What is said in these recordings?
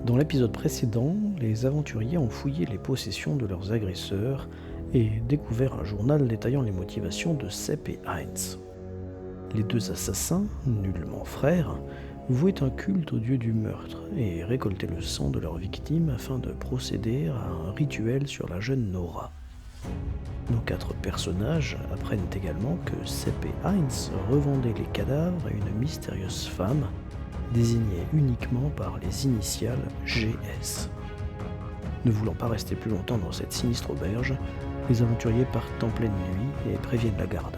Dans l'épisode précédent, les aventuriers ont fouillé les possessions de leurs agresseurs et découvert un journal détaillant les motivations de Sepp et Heinz. Les deux assassins, nullement frères, vouaient un culte au dieu du meurtre et récoltaient le sang de leurs victimes afin de procéder à un rituel sur la jeune Nora. Nos 4 personnages apprennent également que Sepp et Heinz revendaient les cadavres à une mystérieuse femme désignée uniquement par les initiales GS. Ne voulant pas rester plus longtemps dans cette sinistre auberge, les aventuriers partent en pleine nuit et préviennent la garde.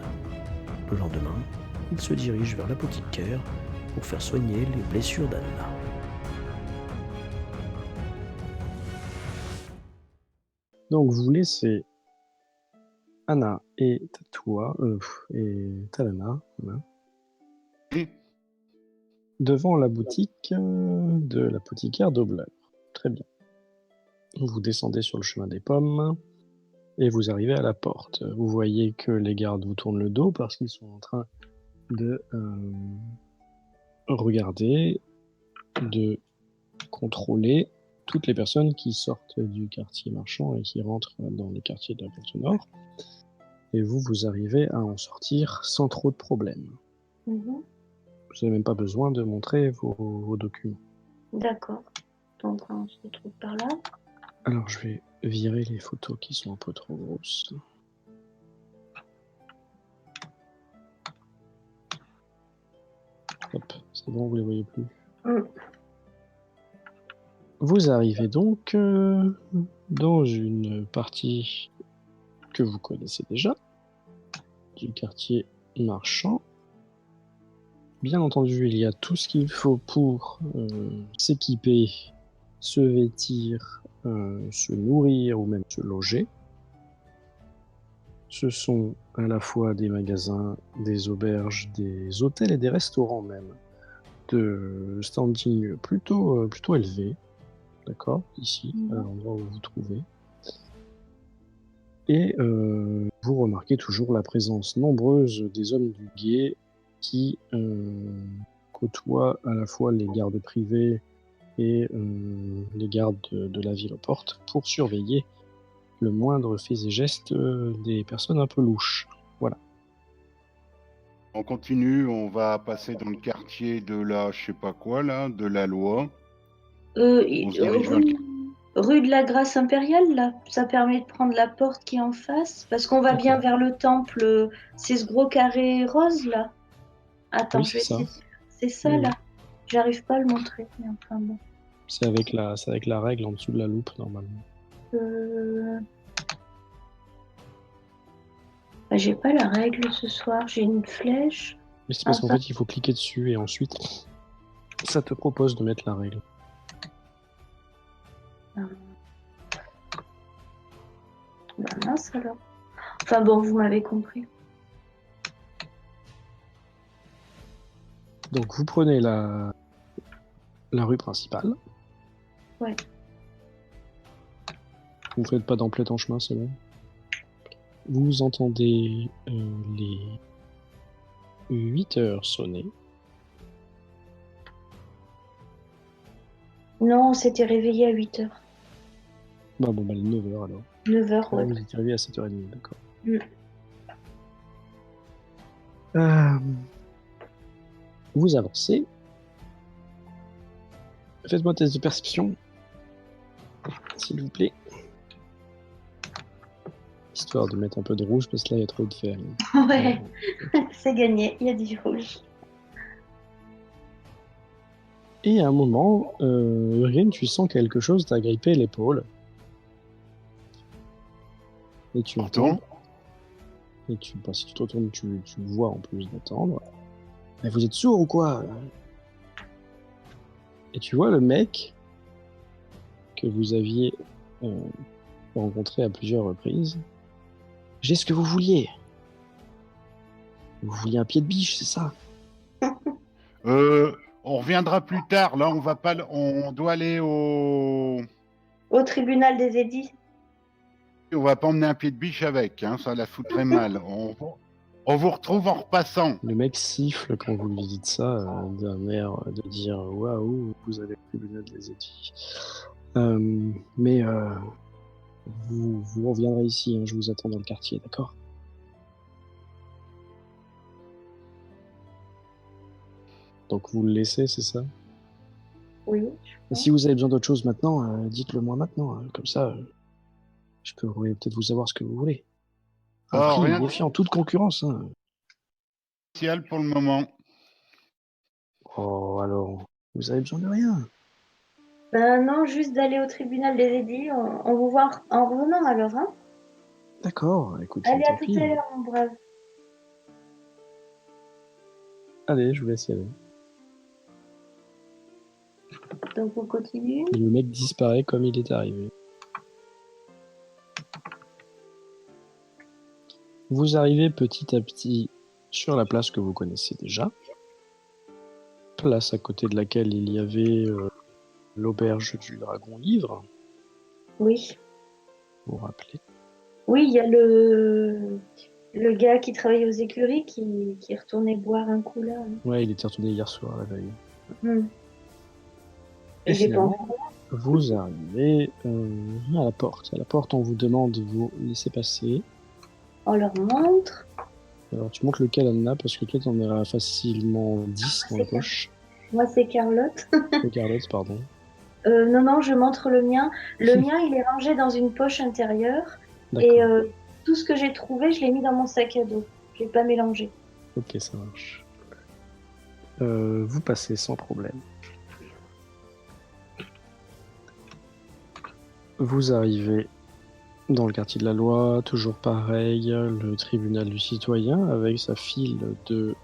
Le lendemain, ils se dirigent vers l'apothicaire pour faire soigner les blessures d'Anna. Donc vous laissez Anna et Talana devant la boutique de l'apothicaire d'Obler. Très bien. Vous descendez sur le chemin des pommes et vous arrivez à la porte. Vous voyez que les gardes vous tournent le dos parce qu'ils sont en train de regarder, de contrôler toutes les personnes qui sortent du quartier marchand et qui rentrent dans les quartiers de la Porte Nord. Et vous arrivez à en sortir sans trop de problèmes. Mhm. Vous n'avez même pas besoin de montrer vos documents. D'accord. Donc, on se trouve par là. Alors, je vais virer les photos qui sont un peu trop grosses. Hop, c'est bon, vous les voyez plus. Vous arrivez donc dans une partie que vous connaissez déjà, du quartier marchand. Bien entendu, il y a tout ce qu'il faut pour s'équiper, se vêtir, se nourrir ou même se loger. Ce sont à la fois des magasins, des auberges, des hôtels et des restaurants même, de standing plutôt élevé, d'accord, ici, à l'endroit où vous vous trouvez. Et vous remarquez toujours la présence nombreuse des hommes du guet qui côtoient à la fois les gardes privés et les gardes de la ville aux portes pour surveiller le moindre fait et geste des personnes un peu louches. Voilà. On continue, on va passer dans le quartier de la, je sais pas quoi là, de la loi. On se dirige vers le... Rue de la Grâce impériale, là, ça permet de prendre la porte qui est en face, parce qu'on va bien vers le temple. C'est ce gros carré rose là. Attends, Oui, je vais c'est ça. essayer. C'est ça Oui, là. oui. J'arrive pas à le montrer. Mais enfin bon. C'est avec la règle en dessous de la loupe normalement. Bah, j'ai pas la règle ce soir. J'ai une flèche. Mais c'est parce qu'en fait, il faut cliquer dessus et ensuite, ça te propose de mettre la règle. Bah mince alors. Enfin bon, vous m'avez compris. Donc vous prenez la rue principale. Ouais. Vous faites pas d'emplette en chemin, c'est bon. Vous entendez les 8 heures sonner. Non, on s'était réveillé à 8h. Bah, les 9 heures alors. 9h, ouais. Vous étiez réveillé à 7h30, d'accord. Vous avancez. Faites-moi un test de perception, s'il vous plaît. Histoire de mettre un peu de rouge, parce que là, il y a trop de fer. Ouais, c'est gagné, il y a du rouge. Et à un moment, Urien, tu sens quelque chose t'agripper l'épaule. Et tu entends. Et si tu te retournes, tu vois en plus d'entendre. Mais vous êtes sourd ou quoi? Et tu vois le mec que vous aviez rencontré à plusieurs reprises. J'ai ce que vous vouliez. Vous vouliez un pied de biche, c'est ça? On reviendra plus tard. Là, on doit aller au tribunal des édits. On va pas emmener un pied de biche avec, hein, ça la foutrait mal. On vous retrouve en repassant. Le mec siffle quand vous lui dites ça, d'un air de dire « Waouh, vous avez le tribunal des édits. » Mais vous reviendrez ici, hein, je vous attends dans le quartier, d'accord? Donc vous le laissez, c'est ça? Oui. Et si vous avez besoin d'autre chose maintenant, dites-le moi maintenant, hein, comme ça, je pourrais peut-être vous avoir ce que vous voulez. Un prix Rien défiant toute concurrence. Hein. de spécial pour le moment. Oh, alors, vous avez besoin de rien. Ben non, juste d'aller au tribunal des édits. On vous voit en revenant alors, hein? D'accord, écoutez, Allez, à tant tout pis. à l'heure, mon brave. Allez, je vous laisse y aller. Donc on continue. Le mec disparaît comme il est arrivé. Vous arrivez petit à petit sur la place que vous connaissez déjà. Place à côté de laquelle il y avait l'auberge du Dragon Ivre. Oui. Vous vous rappelez? Oui, il y a le gars qui travaille aux écuries qui est retourné boire un coup là. Ouais, il était retourné hier soir, la veille. Et Et finalement, vous arrivez à la porte. À la porte, on vous demande de vous laisser passer. On leur montre. Alors, tu montres lequel, Anna, parce que toi, t'en auras facilement 10 dans la poche. Moi, c'est Carlotte. Carlotte, pardon. Non, je montre le mien. Le mien, il est rangé dans une poche intérieure. Et tout ce que j'ai trouvé, je l'ai mis dans mon sac à dos. Je l'ai pas mélangé. Ok, ça marche. Vous passez sans problème. Vous arrivez dans le quartier de la Loi, toujours pareil, le tribunal du citoyen avec sa file de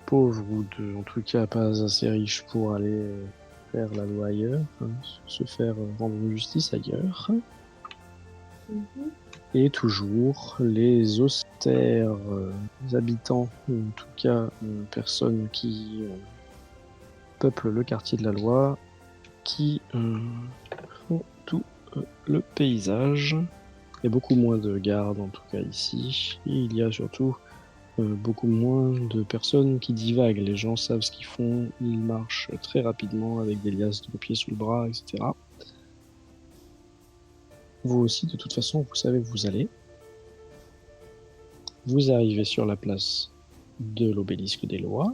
pauvres ou en tout cas pas assez riches pour aller faire la loi ailleurs, hein, se faire rendre justice ailleurs. Et toujours les austères habitants, ou en tout cas personnes qui peuplent le quartier de la Loi, qui font tout le paysage. Il y a beaucoup moins de gardes en tout cas ici, et il y a surtout beaucoup moins de personnes qui divaguent. Les gens savent ce qu'ils font, ils marchent très rapidement avec des liasses de papier sous le bras, etc. Vous aussi, de toute façon, vous savez où vous allez. Vous arrivez sur la place de l'obélisque des lois.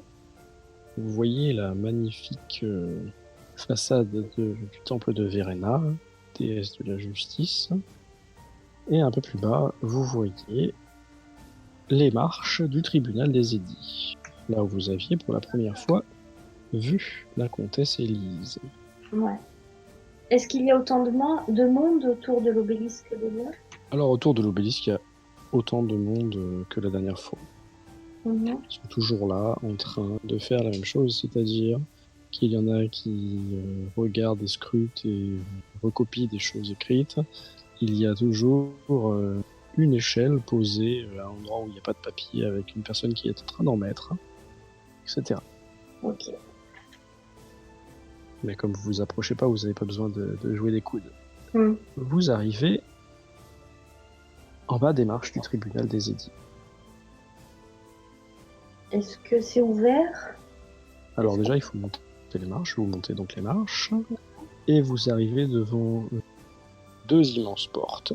Vous voyez la magnifique façade du temple de Verena, déesse de la justice. Et un peu plus bas, vous voyez les marches du tribunal des édits. Là où vous aviez pour la première fois vu la comtesse Élise. Ouais. Est-ce qu'il y a autant de monde autour de l'obélisque des lois? Alors autour de l'obélisque, il y a autant de monde que la dernière fois. Ils sont toujours là, en train de faire la même chose, c'est-à-dire qu'il y en a qui regardent et scrutent et recopient des choses écrites. Il y a toujours une échelle posée à un endroit où il n'y a pas de papier avec une personne qui est en train d'en mettre, etc. Ok. Mais comme vous vous approchez pas, vous n'avez pas besoin de jouer des coudes. Vous arrivez en bas des marches du tribunal des édits. Est-ce que c'est ouvert? Alors déjà, il faut monter les marches. Vous montez donc les marches. Et vous arrivez devant deux immenses portes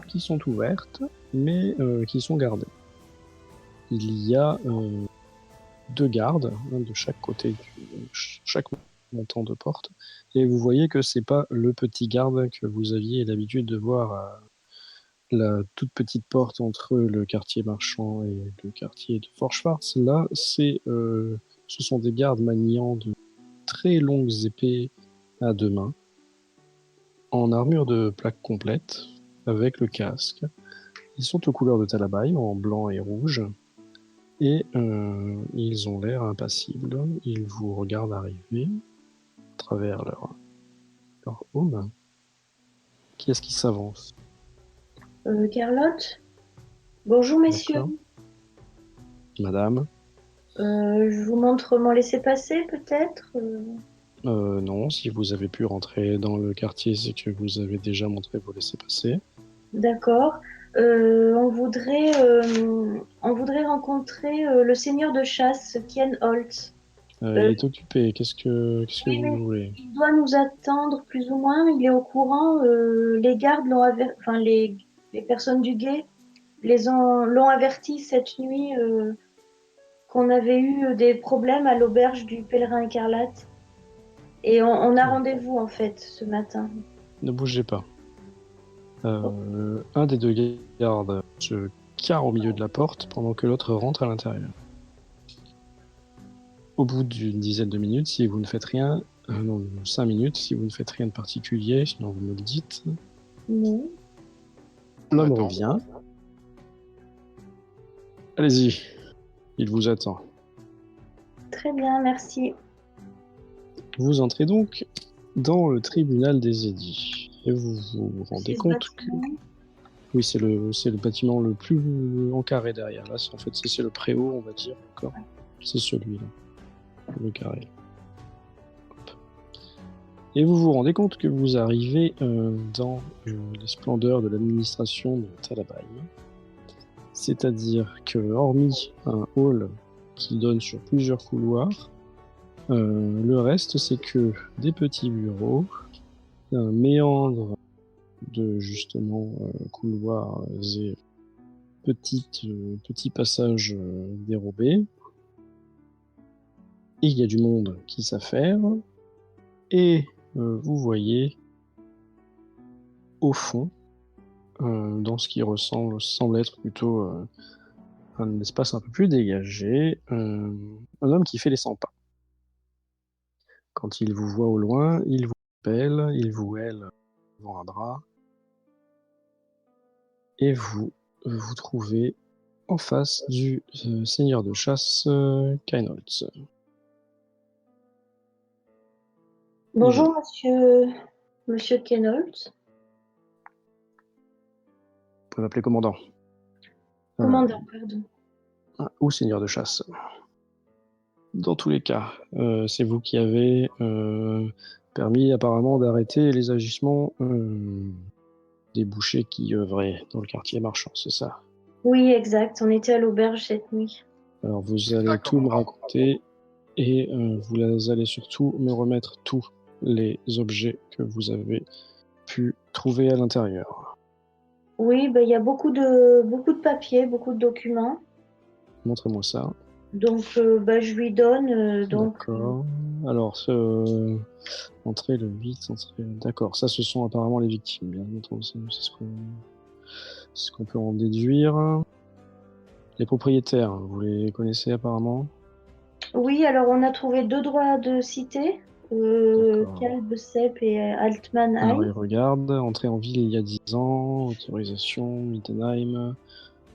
qui sont ouvertes, mais qui sont gardées. Il y a deux gardes, un de chaque côté, chaque montant de porte. Et vous voyez que c'est pas le petit garde que vous aviez l'habitude de voir à la toute petite porte entre le quartier marchand et le quartier de Forschwarz. Là, ce sont des gardes maniant de très longues épées à deux mains, en armure de plaque complète, avec le casque. Ils sont aux couleurs de Talabaï, en blanc et rouge, et ils ont l'air impassibles. Ils vous regardent arriver à travers leur home. Qui est-ce qui s'avance? Carlotte? Bonjour messieurs. Madame? Je vous montre mon laissez-passer peut-être? Non, si vous avez pu rentrer dans le quartier, c'est que vous avez déjà montré vos laissez-passer. D'accord. On voudrait rencontrer le seigneur de chasse, Ken Holt. Il est occupé. Qu'est-ce que Oui, vous mais voulez? il doit nous attendre plus ou moins. Il est au courant. Les gardes enfin les personnes du guet l'ont averti cette nuit qu'on avait eu des problèmes à l'auberge du Pèlerin Écarlate. Et on a rendez-vous en fait ce matin. Ne bougez pas. Un des deux gardes se carre au milieu de la porte pendant que l'autre rentre à l'intérieur. Au bout d'une dizaine de minutes, si vous ne faites rien, non, 5 minutes, si vous ne faites rien de particulier, sinon vous me le dites, Non. l'homme Attends. revient. Allez-y, il vous attend. Très bien, merci. Vous entrez donc dans le tribunal des édits et vous vous rendez C'est ce compte que bâtiment. oui, c'est le bâtiment le plus en carré derrière. Là, en fait, c'est le préau, on va dire. D'accord. C'est celui-là, le carré. Hop. Et vous vous rendez compte que vous arrivez dans les splendeurs de l'administration de Talabaï. C'est-à-dire que, hormis un hall qui donne sur plusieurs couloirs, le reste, c'est que des petits bureaux, un méandre de justement couloirs et petits passages dérobés. Et il y a du monde qui s'affaire. Et vous voyez au fond, dans ce qui semble être plutôt un espace un peu plus dégagé, un homme qui fait les 100 pas. Quand il vous voit au loin, il vous appelle, il vous hèle devant un bras, et vous vous trouvez en face du seigneur de chasse Kainholz. Bonjour, monsieur Kenholt. Vous pouvez m'appeler commandant. Commandant, pardon. Ou seigneur de chasse. Dans tous les cas, c'est vous qui avez permis apparemment d'arrêter les agissements des bouchers qui œuvraient dans le quartier marchand, c'est ça? Oui, exact. On était à l'auberge cette nuit. Alors vous allez tout me raconter et vous allez surtout me remettre tous les objets que vous avez pu trouver à l'intérieur. Oui, il y a beaucoup de papiers, beaucoup de documents. Montrez-moi ça. Donc, je lui donne. D'accord. Alors, entrée le 8, d'accord. Ça, ce sont apparemment les victimes, bien entendu. C'est ce qu'on peut en déduire. Les propriétaires, vous les connaissez apparemment? Oui, alors on a trouvé 2 droits de cité, Kalb Sepp et Altman Alors, High. il regarde. Entrée en ville il y a 10 ans. Autorisation, Mittenheim.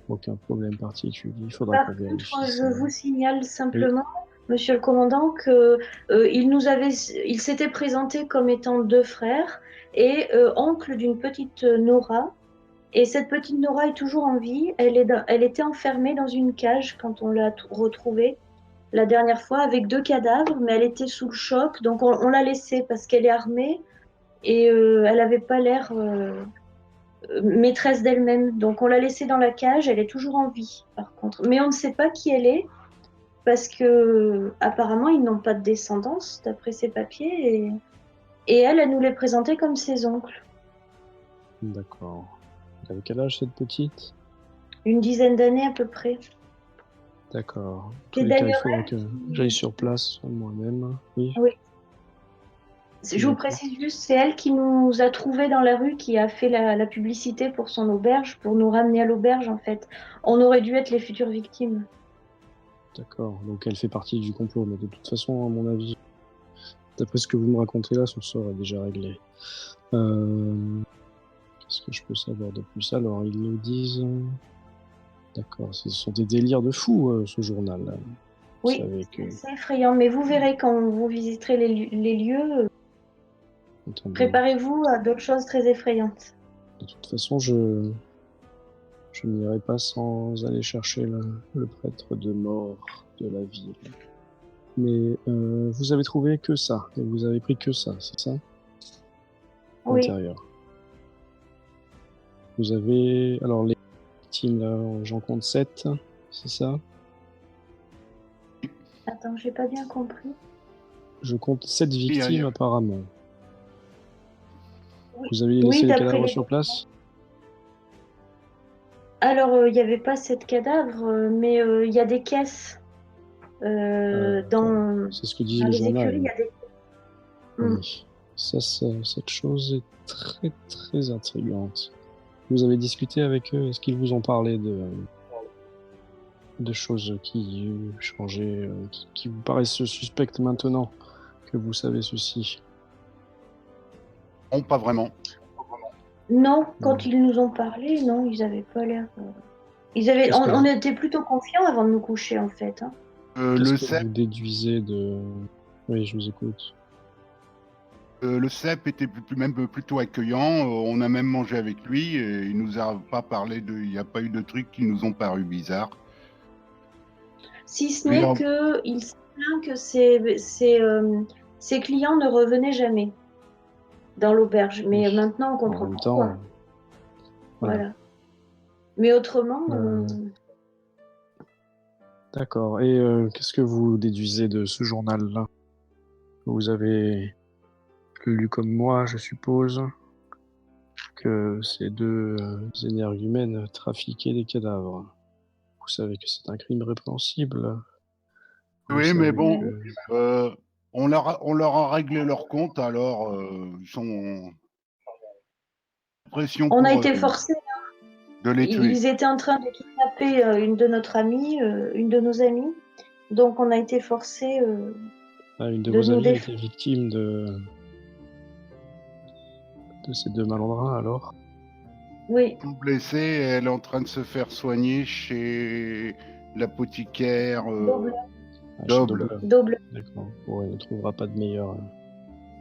Aucun problème particulier. Il faudra Par qu'on contre, vérifie je ça. vous signale simplement, monsieur le commandant, que il s'était présenté comme étant 2 frères et oncle d'une petite Nora. Et cette petite Nora est toujours en vie. Elle était enfermée dans une cage quand on l'a retrouvée la dernière fois avec 2 cadavres, mais elle était sous le choc, donc on l'a laissée parce qu'elle est armée et elle n'avait pas l'air maîtresse d'elle-même. Donc on l'a laissée dans la cage, elle est toujours en vie par contre. Mais on ne sait pas qui elle est parce que apparemment ils n'ont pas de descendance d'après ses papiers et elle nous les présentait comme ses oncles. D'accord. Elle avait quel âge cette petite? Une dizaine d'années à peu près. D'accord. En C'est tous les cas, il d'ailleurs faudra que j'aille sur place moi-même. Oui. oui. Je vous précise juste, c'est elle qui nous a trouvés dans la rue, qui a fait la publicité pour son auberge, pour nous ramener à l'auberge en fait. On aurait dû être les futures victimes. D'accord. Donc elle fait partie du complot, mais de toute façon, à mon avis, d'après ce que vous me racontez là, son sort est déjà réglé. Qu'est-ce que je peux savoir de plus? Alors, ils nous disent... D'accord, ce sont des délires de fou, ce journal. Vous Oui, savez que... c'est effrayant, mais vous verrez quand vous visiterez les lieux, préparez-vous à d'autres choses très effrayantes. De toute façon, je n'irai pas sans aller chercher le prêtre de mort de la ville. Mais vous avez trouvé que ça, et vous avez pris que ça, c'est ça? Oui. L'intérieur. Vous avez... Alors, victimes, là, j'en compte 7, c'est ça? Attends, j'ai pas bien compris. Je compte 7 victimes apparemment. Oui. Vous avez laissé Oui, les d'après cadavres les sur place? Alors, il n'y avait pas 7 cadavres, mais il y a des caisses dans C'est ce que disait le les journal. écuries. Il y a des... Oui. Cette chose est très très intrigante. Vous avez discuté avec eux? Est-ce qu'ils vous ont parlé de choses qui changeaient, qui vous paraissent suspectes maintenant que vous savez ceci? Non, pas vraiment. Non, quand ils nous ont parlé, non, ils n'avaient pas l'air. Qu'est-ce que On était plutôt confiants avant de nous coucher, en fait. Hein. Qu'est-ce Le que CEP, vous déduisez de... Oui, je vous écoute. le CEP était même plutôt accueillant. On a même mangé avec lui et il nous a pas parlé de. Il n'y a pas eu de trucs qui nous ont paru bizarres. Si ce Lui, n'est qu'il s'est plaint que ses clients ne revenaient jamais dans l'auberge. Mais Oui. maintenant, on En comprend même pourquoi. temps, Voilà. Mais autrement, d'accord. Et qu'est-ce que vous déduisez de ce journal-là? Vous avez lu comme moi, je suppose, que ces deux énergumènes trafiquaient des cadavres. Vous savez que c'est un crime répréhensible. Vous oui, mais savez bon, que... on leur a réglé leur compte, alors ils sont en pression on a pour été forcés. de les tuer. Ils étaient en train de kidnapper une de nos amies. Donc, on a été forcés une de de vos nous amies a défendre. été victime de ces deux malandrins, alors? Oui. Blessée, elle est en train de se faire soigner chez l'apothicaire Chez Doble. Double. D'accord. Bon, elle ne trouvera pas de meilleur...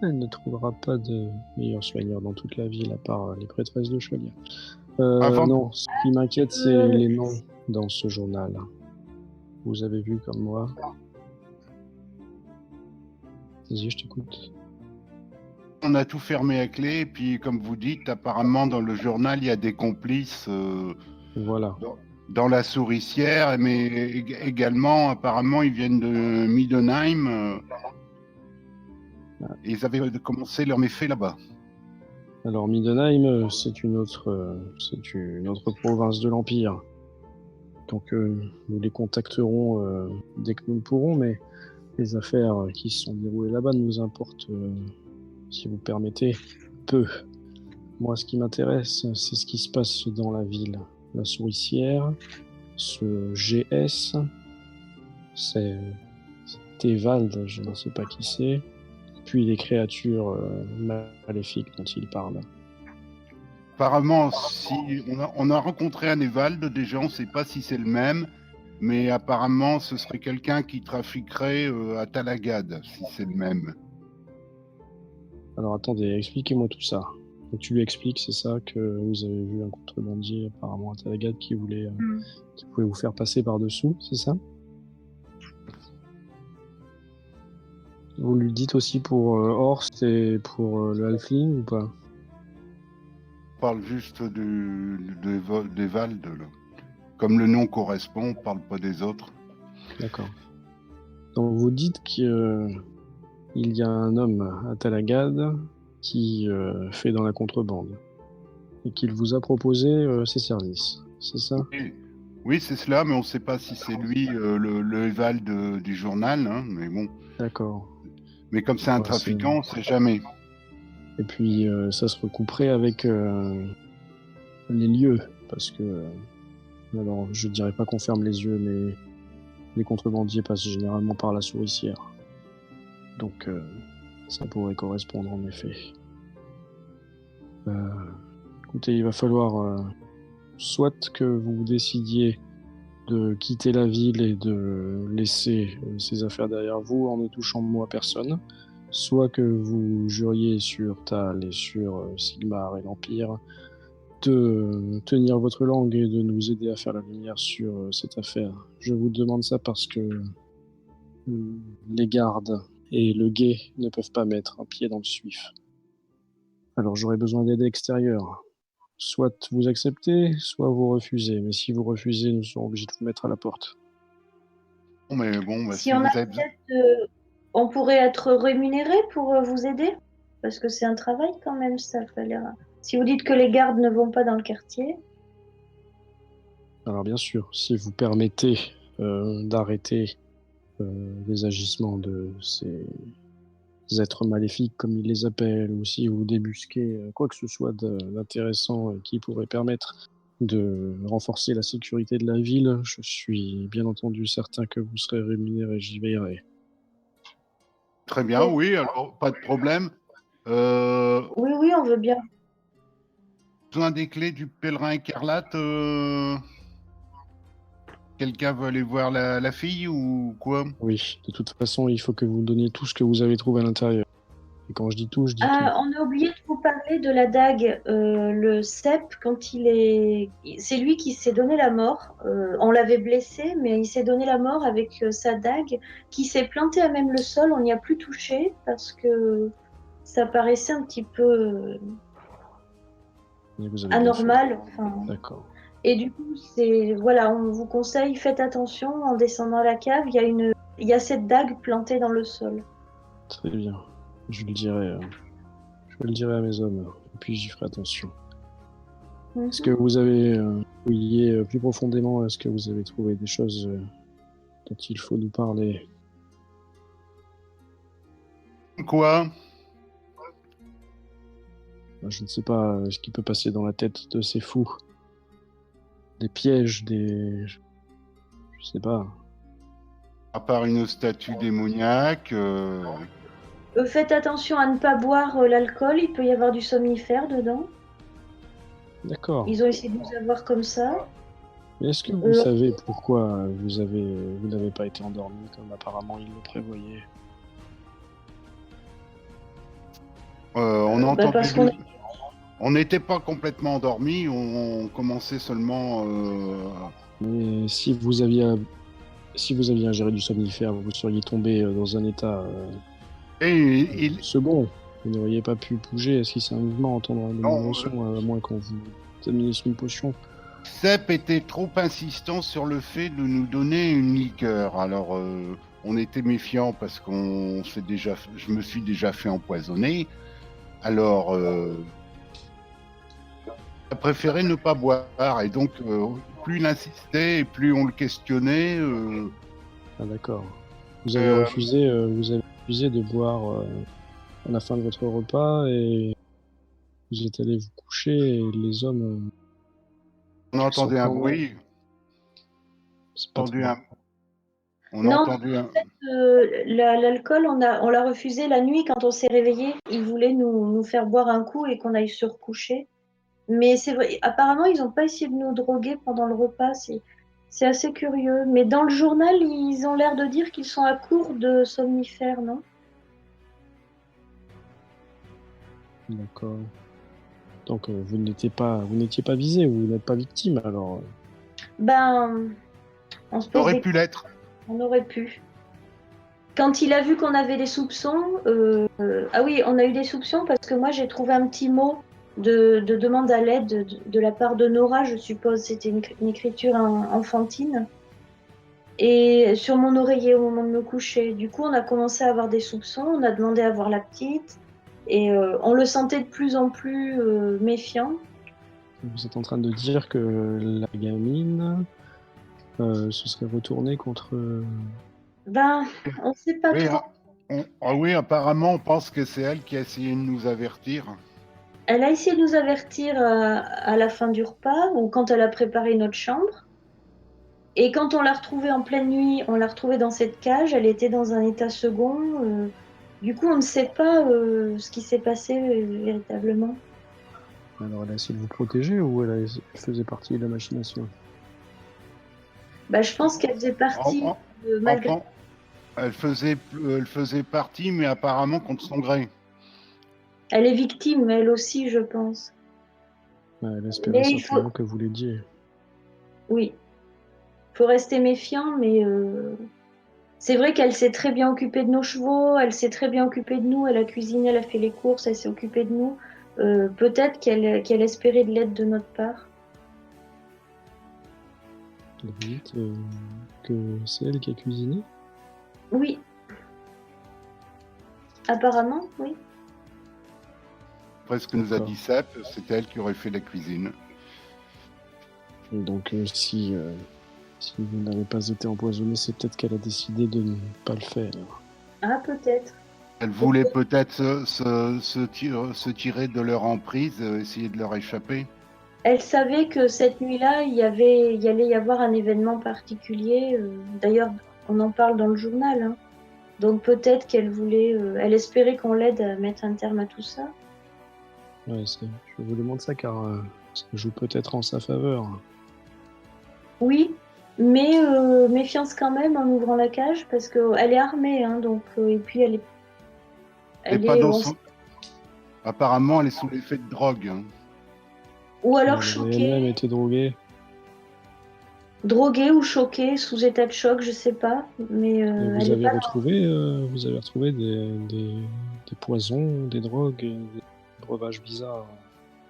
Elle ne trouvera pas de meilleur soigneur dans toute la ville, à part les prêtresses de Chaulière. Avant, Non, ce qui m'inquiète, c'est les noms dans ce journal. Vous avez vu comme moi. Vas-y, je t'écoute. on a tout fermé à clé, et puis comme vous dites, apparemment dans le journal, il y a des complices Voilà. dans la souricière, mais également, apparemment, ils viennent de Middenheim. Et ils avaient commencé leurs méfaits là-bas. Alors, Middenheim, c'est une autre province de l'Empire. Donc, nous les contacterons dès que nous le pourrons, mais les affaires qui se sont déroulées là-bas nous importent, si vous permettez, peu. Moi, ce qui m'intéresse, c'est ce qui se passe dans la ville. La souricière, ce GS, c'est Thévald, je ne sais pas qui c'est, puis les créatures maléfiques dont il parle. Apparemment, si on a rencontré un Evald, déjà, on ne sait pas si c'est le même, mais apparemment, ce serait quelqu'un qui trafiquerait à Talagad, si c'est le même. Alors attendez, expliquez-moi tout ça. Donc, tu lui expliques, c'est ça, que vous avez vu un contrebandier apparemment à Talagad qui pouvait vous faire passer par-dessous, c'est ça? Vous lui dites aussi pour Horst et pour le Halfling ou pas? On parle juste d'Evald, là. Comme le nom correspond, on ne parle pas des autres. D'accord. Donc vous dites qu'il y a un homme à Talagad qui fait dans la contrebande et qu'il vous a proposé ses services, c'est ça? Oui, c'est cela, mais on ne sait pas si c'est lui le Evald du journal, hein, mais bon. D'accord. Mais comme c'est un trafiquant, on ne sait jamais. Et puis ça se recouperait avec les lieux, parce que alors je dirais pas qu'on ferme les yeux, mais les contrebandiers passent généralement par la souricière. Donc ça pourrait correspondre en effet. Écoutez, il va falloir soit que vous décidiez de quitter la ville et de laisser ces affaires derrière vous en ne touchant moi personne, soit que vous juriez sur Tal et sur Sigmar et l'Empire de tenir votre langue et de nous aider à faire la lumière sur cette affaire. Je vous demande ça parce que les gardes et le guet ne peuvent pas mettre un pied dans le suif. Alors j'aurais besoin d'aide extérieure. soit vous acceptez, soit vous refusez. Mais si vous refusez, nous serons obligés de vous mettre à la porte. Bon, mais bon, bah, Si si on vous avez besoin. accepte, on pourrait être rémunéré pour vous aider? Parce que c'est un travail quand même, ça a l'air. Si vous dites que les gardes ne vont pas dans le quartier, Alors bien sûr, si vous permettez d'arrêter les agissements de ces êtres maléfiques, comme ils les appellent, ou si vous débusquez quoi que ce soit d'intéressant qui pourrait permettre de renforcer la sécurité de la ville, je suis bien entendu certain que vous serez rémunéré, j'y veillerai. Très bien, oui, alors pas de problème. oui, on veut bien. Besoin des clés du pèlerin écarlate. Quelqu'un veut aller voir la fille ou quoi? Oui, de toute façon, il faut que vous donniez tout ce que vous avez trouvé à l'intérieur. Et quand je dis tout, je dis tout. Ah, on a oublié de vous parler de la dague. Le cep, quand il est. C'est lui qui s'est donné la mort. On l'avait blessé, mais il s'est donné la mort avec sa dague, qui s'est plantée à même le sol. On n'y a plus touché parce que ça paraissait un petit peu Et vous avez bien fait. anormal. Enfin, D'accord. et du coup, voilà, on vous conseille, faites attention en descendant à la cave. Il y a cette dague plantée dans le sol. Très bien. Je le dirai, je le dirai à mes hommes, et puis j'y ferai attention. Est-ce que vous avez fouillé plus profondément? Est-ce que vous avez trouvé des choses dont il faut nous parler? Quoi? Je ne sais pas ce qui peut passer dans la tête de ces fous. Des pièges, des... Je sais pas. À part une statue démoniaque. Faites attention à ne pas boire l'alcool, il peut y avoir du somnifère dedans. D'accord. Ils ont essayé de nous avoir comme ça. Mais est-ce que vous savez pourquoi vous n'avez pas été endormi comme apparemment ils le prévoyaient? On a entendu. Parce qu'on On n'était pas complètement endormis, on commençait seulement. Mais si vous aviez ingéré du somnifère, vous seriez tombé dans un état second. Vous n'auriez pas pu bouger. Est-ce qu'il c'est un mouvement, entendre le moindre son, à moins qu'on vous administre une potion? Sepp était trop insistant sur le fait de nous donner une liqueur. Alors, on était méfiants parce je me suis déjà fait empoisonner. Alors, a préféré ne pas boire. Et donc, plus il insistait et plus on le questionnait. Ah, d'accord. Vous avez refusé de boire à la fin de votre repas et vous êtes allé vous coucher et les hommes. On a entendu un bruit. On a entendu un. L'alcool, on l'a refusé la nuit quand on s'est réveillé. Ils voulaient nous faire boire un coup et qu'on aille se recoucher. Mais c'est vrai, apparemment, ils n'ont pas essayé de nous droguer pendant le repas. C'est assez curieux. Mais dans le journal, ils ont l'air de dire qu'ils sont à court de somnifères, non? D'accord. Donc vous n'étiez pas visé, vous n'êtes pas victime alors. Ben, on se pose aurait pu l'être. On aurait pu. Quand il a vu qu'on avait des soupçons, ah oui, on a eu des soupçons parce que moi j'ai trouvé un petit mot de demande à l'aide de la part de Nora, je suppose, c'était une écriture enfantine, et sur mon oreiller au moment de me coucher. Du coup, on a commencé à avoir des soupçons, on a demandé à voir la petite, et on le sentait de plus en plus méfiant. Vous êtes en train de dire que la gamine se serait retournée contre... Ben, on sait pas trop. Oui, apparemment, on pense que c'est elle qui a essayé de nous avertir. Elle a essayé de nous avertir à la fin du repas, ou quand elle a préparé notre chambre. Et quand on l'a retrouvée en pleine nuit, on l'a retrouvée dans cette cage, elle était dans un état second. Du coup, on ne sait pas ce qui s'est passé véritablement. Alors, elle a essayé de vous protéger ou elle faisait partie de la machination? Bah, je pense qu'elle faisait partie, malgré... Elle faisait partie, mais apparemment contre son gré. Elle est victime, elle aussi, je pense. Elle espérait certainement que vous l'aidiez. Oui. Il faut rester méfiant, mais c'est vrai qu'elle s'est très bien occupée de nos chevaux, elle s'est très bien occupée de nous, elle a cuisiné, elle a fait les courses, elle s'est occupée de nous. Peut-être qu'elle espérait de l'aide de notre part. Vous dites que c'est elle qui a cuisiné? Oui. Apparemment, oui. Après ce que nous a D'accord. dit Sep, c'est elle qui aurait fait la cuisine. Donc si vous n'avez pas été empoisonné, c'est peut-être qu'elle a décidé de ne pas le faire. Ah, peut-être. Elle voulait peut-être se tirer de leur emprise, essayer de leur échapper. Elle savait que cette nuit-là, il allait y avoir un événement particulier. D'ailleurs, on en parle dans le journal, hein. Donc peut-être elle espérait qu'on l'aide à mettre un terme à tout ça. Ouais, je vous demande ça car ça joue peut-être en sa faveur. Oui, mais méfiance quand même en ouvrant la cage parce qu'elle est armée, hein, donc et puis Et pas dans son... Apparemment, elle est sous l'effet de drogue. Hein. ou alors Elle aurait elle-même choquée, été droguée. droguée ou choquée, sous état de choc, je sais pas, mais Et elle vous est avez pas. retrouvé des poisons, des drogues, des breuvages bizarres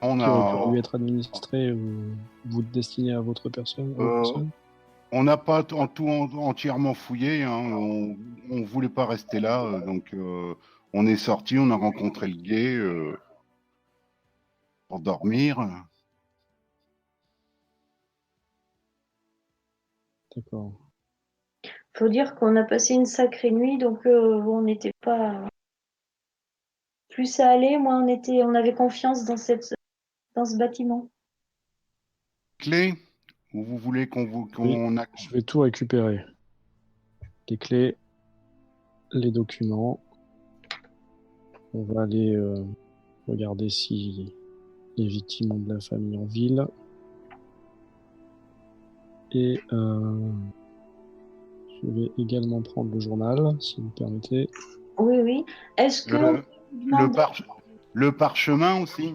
On qui auraient pu a, lui être administrés ou vous destinés à votre personne, à vos euh, personnes? on n'a pas entièrement fouillé. Hein. On voulait pas rester là, donc on est sorti. On a rencontré le guet pour dormir. D'accord. Faut dire qu'on a passé une sacrée nuit, donc on n'était pas. Plus ça allait, moins on avait confiance dans ce bâtiment. Clé, ou vous voulez Oui, qu'on a... je vais tout récupérer. Les clés, les documents. On va aller regarder si les victimes ont de la famille en ville. Et je vais également prendre le journal, si vous permettez. Oui, oui. Est-ce que le, vous le, demandez... par- le parchemin aussi.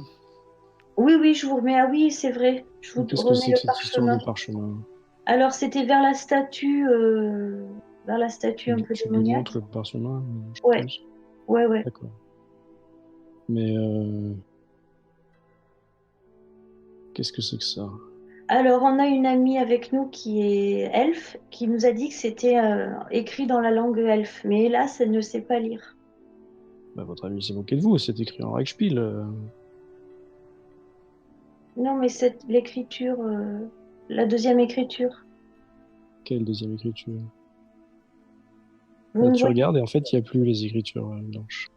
Oui, oui, je vous remets. Ah oui, c'est vrai. Je vous Qu'est-ce que remets c'est que le cette histoire de parchemin. parchemin? Alors, c'était vers la statue un peu Tu lui démoniaque. montres le parchemin, je Ouais, suppose. ouais, ouais. D'accord. Mais qu'est-ce que c'est que ça? Alors, on a une amie avec nous qui est elfe, qui nous a dit que c'était écrit dans la langue elfe. Mais hélas, elle ne sait pas lire. Bah, votre ami s'est moqué de vous, c'est écrit en Reichspiel. Non, mais l'écriture, la deuxième écriture. Quelle deuxième écriture? Vous Là, ne tu voyez. regardes et en fait, il n'y a plus les écritures blanches.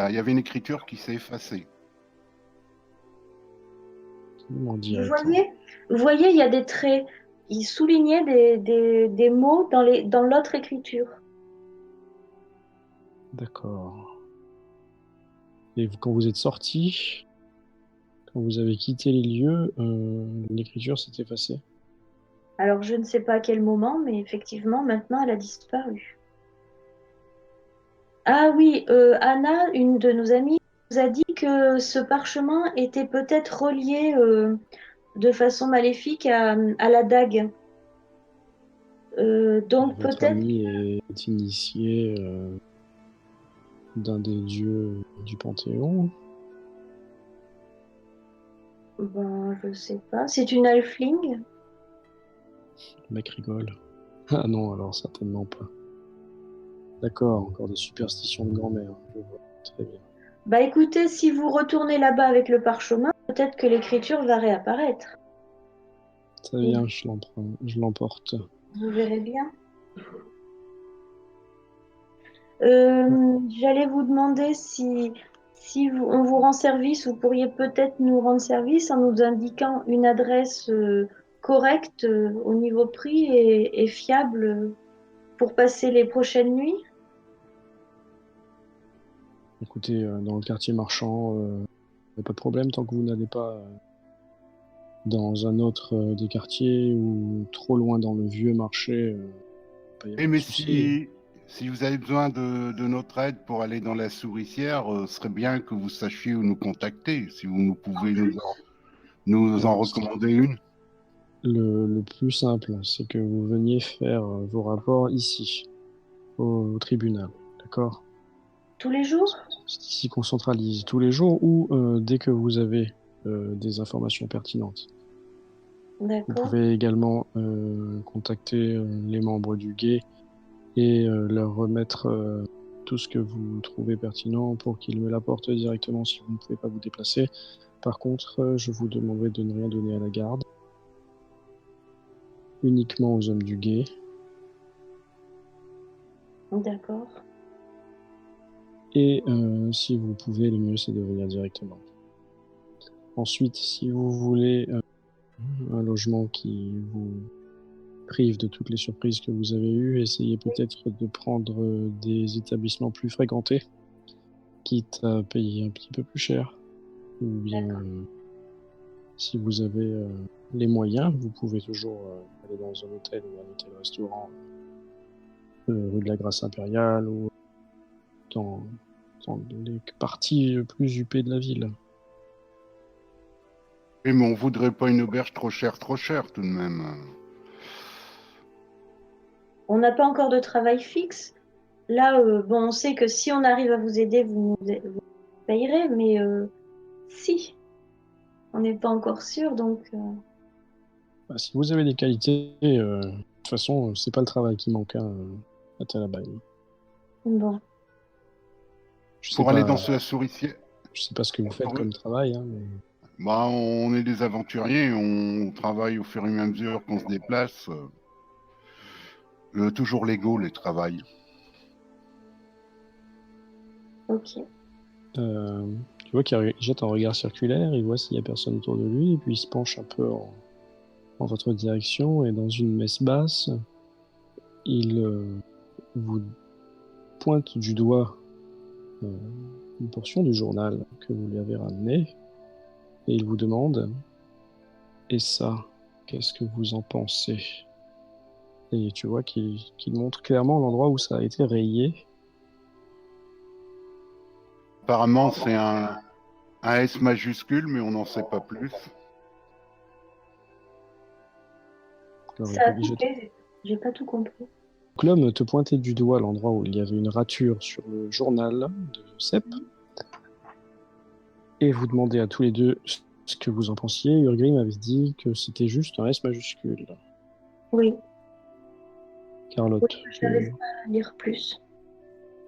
Il y avait une écriture qui s'est effacée. En Vous direct. voyez, vous voyez, il y a des traits. Il soulignait des mots dans l'autre écriture. D'accord. Et quand vous êtes sorti, quand vous avez quitté les lieux, l'écriture s'est effacée. Alors, je ne sais pas à quel moment, mais effectivement, maintenant, elle a disparu. Ah oui, Anna, une de nos amies, nous a dit que ce parchemin était peut-être relié de façon maléfique à la dague. Donc Votre peut-être, ami est initié d'un des dieux du Panthéon. ben, je sais pas, c'est une halfling. Le mec rigole. Ah non, alors certainement pas. D'accord, encore des superstitions de grand-mère. Je vois. Très bien. Bah écoutez, si vous retournez là-bas avec le parchemin, peut-être que l'écriture va réapparaître. Très Et bien, je l'emporte. vous verrez bien. Ouais. J'allais vous demander si on vous rend service, vous pourriez peut-être nous rendre service en nous indiquant une adresse correcte au niveau prix et fiable pour passer les prochaines nuits. Écoutez, dans le quartier marchand, y a pas de problème tant que vous n'allez pas dans un autre des quartiers ou trop loin dans le vieux marché, pas y Et avoir de mais souci. si vous avez besoin de notre aide pour aller dans la souricière, ce serait bien que vous sachiez où nous contacter, si vous nous pouvez nous en Alors, recommander une. le plus simple, c'est que vous veniez faire vos rapports ici, au tribunal, d'accord? Tous les jours? C'est ici qu'on centralise tous les jours ou dès que vous avez des informations pertinentes. Vous D'accord. pouvez également contacter les membres du guet et leur remettre tout ce que vous trouvez pertinent pour qu'ils me l'apportent directement si vous ne pouvez pas vous déplacer. Par contre, je vous demanderai de ne rien donner à la garde, uniquement aux hommes du guet. D'accord. Et si vous pouvez, le mieux c'est de venir directement. Ensuite, si vous voulez un logement qui vous prive de toutes les surprises que vous avez eues, essayez peut-être de prendre des établissements plus fréquentés, quitte à payer un petit peu plus cher. Ou bien, si vous avez les moyens, vous pouvez toujours aller dans un hôtel ou un hôtel-restaurant rue de la Grâce Impériale ou dans les parties plus huppées de la ville. Et mais on voudrait pas une auberge trop chère tout de même. On n'a pas encore de travail fixe. Là, bon, on sait que si on arrive à vous aider, vous payerez, mais si, on n'est pas encore sûr, donc Bah, si vous avez des qualités, de toute façon, c'est pas le travail qui manque à Talabai. bon. Pour aller dans la souricière. Je sais pas ce que vous faites comme travail, hein, mais... Bah, on est des aventuriers, on travaille au fur et à mesure qu'on se déplace. Toujours légaux, les travails. Ok. Tu vois qu'il jette un regard circulaire, il voit s'il y a personne autour de lui, et puis il se penche un peu en votre direction, et dans une messe basse, il vous pointe du doigt une portion du journal que vous lui avez ramené, et il vous demande « Et ça, qu'est-ce que vous en pensez ?» Et tu vois qu'il montre clairement l'endroit où ça a été rayé. Apparemment, c'est un S majuscule, mais on n'en sait pas plus. Alors, Ça a coupé, j'ai pas tout compris. Donc, l'homme te pointait du doigt l'endroit où il y avait une rature sur le journal de Sepp, et vous demandez à tous les deux ce que vous en pensiez. Urgrim avait dit que c'était juste un S majuscule. Oui. Carlotte. Oui, je n'avais pas à lire plus.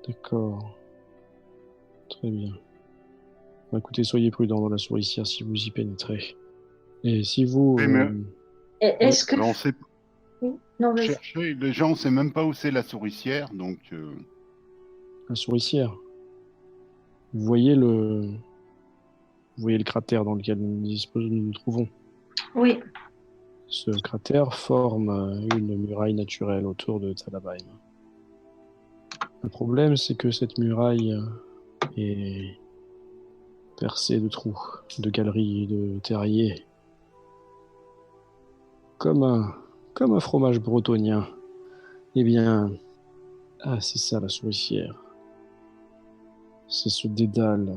D'accord. Très bien. Bah, écoutez, soyez prudents dans la souricière si vous y pénétrez. Et si vous... Est-ce que... On sait... Oui. Non, vas-y. Chercher, les gens, on sait même pas où c'est la souricière, donc... La souricière. Vous voyez le cratère dans lequel nous nous trouvons. Oui. Ce cratère forme une muraille naturelle autour de Talabaim. Le problème, c'est que cette muraille est percée de trous, de galeries, de terriers. Comme un fromage bretonien. Eh bien, c'est ça la souricière. C'est ce dédale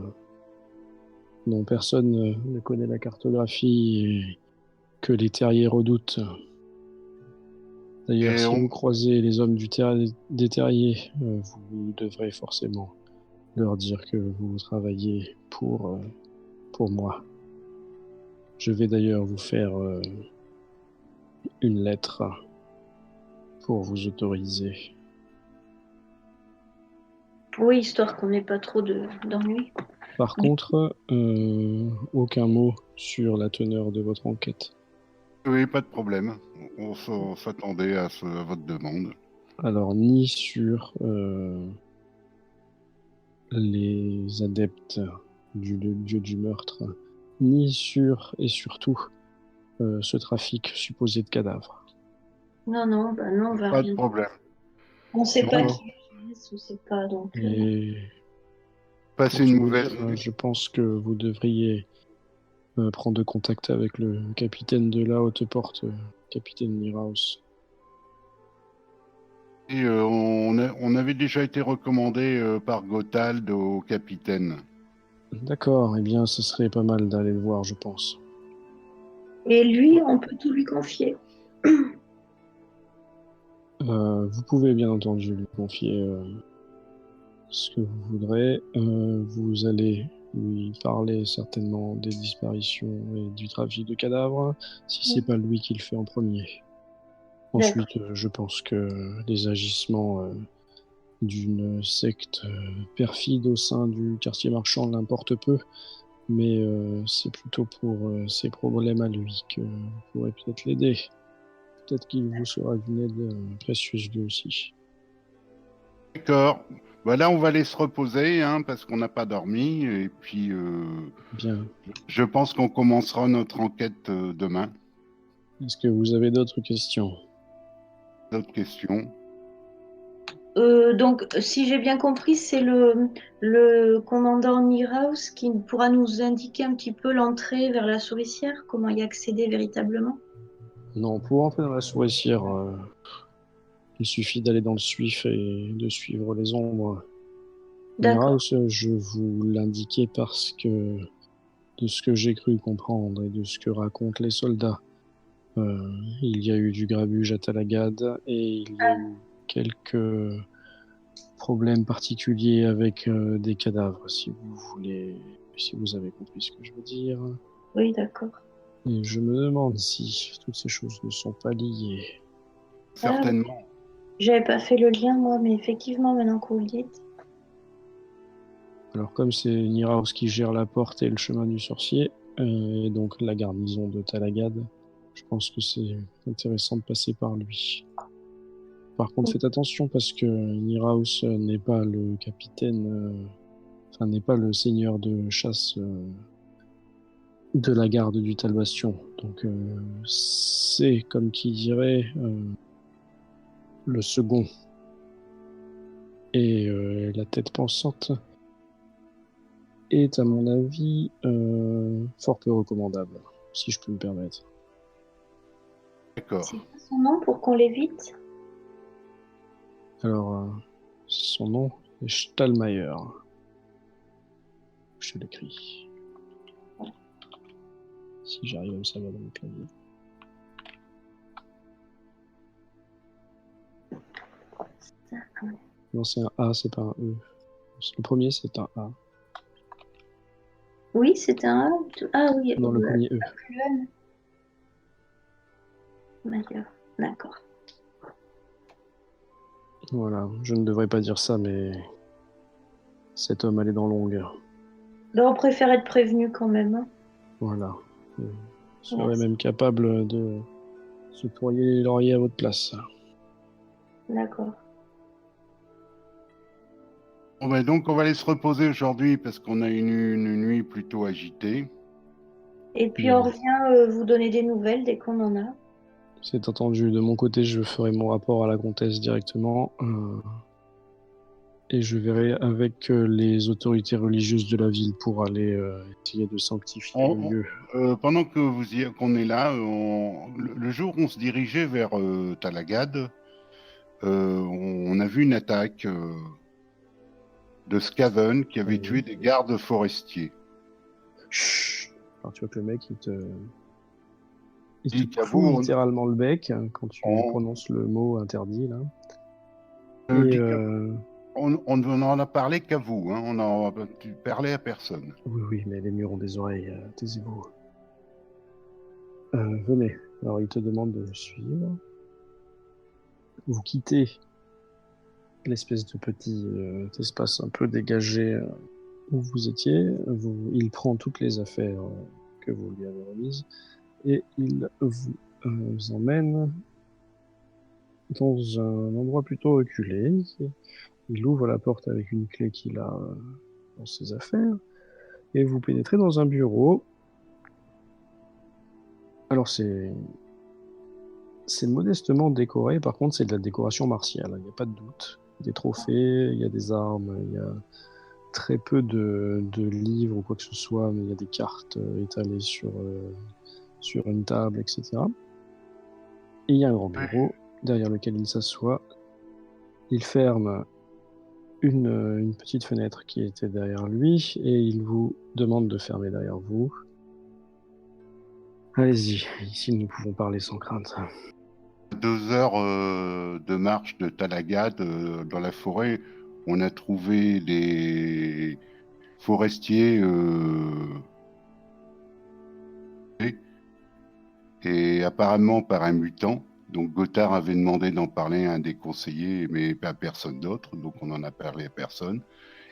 dont personne ne connaît la cartographie et que les terriers redoutent. D'ailleurs, si vous croisez les hommes des terriers, vous devrez forcément leur dire que vous travaillez pour moi. Je vais d'ailleurs vous faire une lettre pour vous autoriser. Oui, histoire qu'on n'ait pas trop d'ennuis. Par contre, aucun mot sur la teneur de votre enquête. Oui, pas de problème. On s'attendait à votre demande. Alors, ni sur les adeptes du dieu du meurtre, ni sur, et surtout, ce trafic supposé de cadavres. Non, non, bah non, on va Pas rien. de problème. On sait pas qui est, on sait pas, donc... Et passer une mauvaise... je pense que vous devriez prendre contact avec le capitaine de la haute porte, capitaine Niraus. Et on avait déjà été recommandé par Gothald au capitaine. D'accord, eh bien ce serait pas mal d'aller le voir, je pense. Et lui, on peut tout lui confier. Vous pouvez bien entendu lui confier ce que vous voudrez. Vous allez lui parler certainement des disparitions et du trafic de cadavres, si c'est pas lui qui le fait en premier. Ensuite, je pense que les agissements d'une secte perfide au sein du quartier marchand l'importent peu, mais c'est plutôt pour ses problèmes à lui que vous pourrez peut-être l'aider. Peut-être qu'il vous sera d'une aide précieuse lui aussi. D'accord. Bah là, on va aller se reposer, hein, parce qu'on n'a pas dormi. Et puis, Bien. je pense qu'on commencera notre enquête demain. Est-ce que vous avez d'autres questions? D'autres questions? Donc, si j'ai bien compris, c'est le commandant Niraus qui pourra nous indiquer un petit peu l'entrée vers la souricière, comment y accéder véritablement. Non, pour entrer dans la souricière, il suffit d'aller dans le suif et de suivre les ombres. D'accord. Niraus, je vous l'indiquais parce que de ce que j'ai cru comprendre et de ce que racontent les soldats, il y a eu du grabuge à Talagad et il y a eu quelques problèmes particuliers avec des cadavres, si vous avez compris ce que je veux dire. Oui, d'accord. Et je me demande si toutes ces choses ne sont pas liées. Certainement. J'avais pas fait le lien, moi, mais effectivement, maintenant que vous le dites. Alors comme c'est Niraus qui gère la porte et le chemin du sorcier, et donc la garnison de Talagad, je pense que c'est intéressant de passer par lui. Par contre, faites attention parce que Niraus n'est pas le capitaine, n'est pas le seigneur de chasse de la garde du Talbastion. Donc c'est, comme qui dirait, le second. Et la tête pensante est, à mon avis, fort peu recommandable, si je peux me permettre. D'accord. C'est quoi son nom pour qu'on l'évite? Alors, son nom est Stallmeyer. Je l'écris. Si j'arrive à me servir de mon clavier. Non, c'est un A, c'est pas un E. Le premier, c'est un A. Oui, c'était un A. Ah oui, Non, le premier E. Fluel. D'accord. Voilà, je ne devrais pas dire ça, mais cet homme a les dents longues. Donc, on préfère être prévenu quand même. Hein. Voilà. Je serais Merci. même capable de se pourriez les lauriers à votre place. D'accord. Bon, ben, donc, on va aller se reposer aujourd'hui parce qu'on a une nuit plutôt agitée. Et puis, Bien. on revient vous donner des nouvelles dès qu'on en a. C'est entendu. De mon côté, je ferai mon rapport à la comtesse directement. Et je verrai avec les autorités religieuses de la ville pour aller essayer de sanctifier le lieu. Pendant que qu'on est là, le jour où on se dirigeait vers Talagad, on a vu une attaque de Skaven qui avait tué des gardes forestiers. Chut. Alors tu vois que le mec, il te Dit fout Caveau, littéralement le bec quand tu prononces le mot interdit là. on ne en a parlé qu'à vous, hein, tu parlais à personne. Oui, mais les murs ont des oreilles, taisez-vous. Venez. Alors il te demande de le suivre. Vous quittez l'espèce de petit espace un peu dégagé où vous étiez. Il prend toutes les affaires que vous lui avez remises et il vous emmène dans un endroit plutôt reculé. Il ouvre la porte avec une clé qu'il a dans ses affaires et vous pénétrez dans un bureau. Alors c'est modestement décoré, par contre c'est de la décoration martiale, il n'y a pas de doute. Des trophées, il y a des armes, il y a très peu de livres ou quoi que ce soit, mais il y a des cartes étalées sur une table, etc. Et il y a un grand bureau derrière lequel il s'assoit. Il ferme une petite fenêtre qui était derrière lui et il vous demande de fermer derrière vous. Allez-y, ici nous pouvons parler sans crainte. 2 heures de marche de Talagad dans la forêt, on a trouvé les forestiers et apparemment par un mutant. Donc Gothard avait demandé d'en parler à un des conseillers, mais à personne d'autre, donc on n'en a parlé à personne.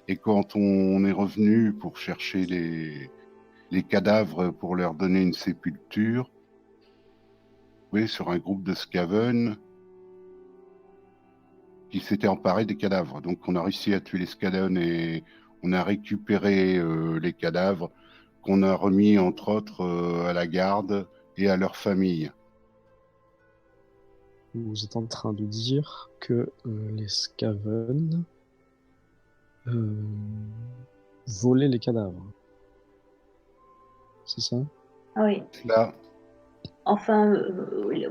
Et quand on est revenu pour chercher les cadavres pour leur donner une sépulture, oui, sur un groupe de Skaven qui s'était emparé des cadavres. Donc on a réussi à tuer les Skaven et on a récupéré les cadavres qu'on a remis entre autres à la garde et à leur famille. Vous êtes en train de dire que les Skaven volaient les cadavres. C'est ça? Ah oui. Là, Enfin,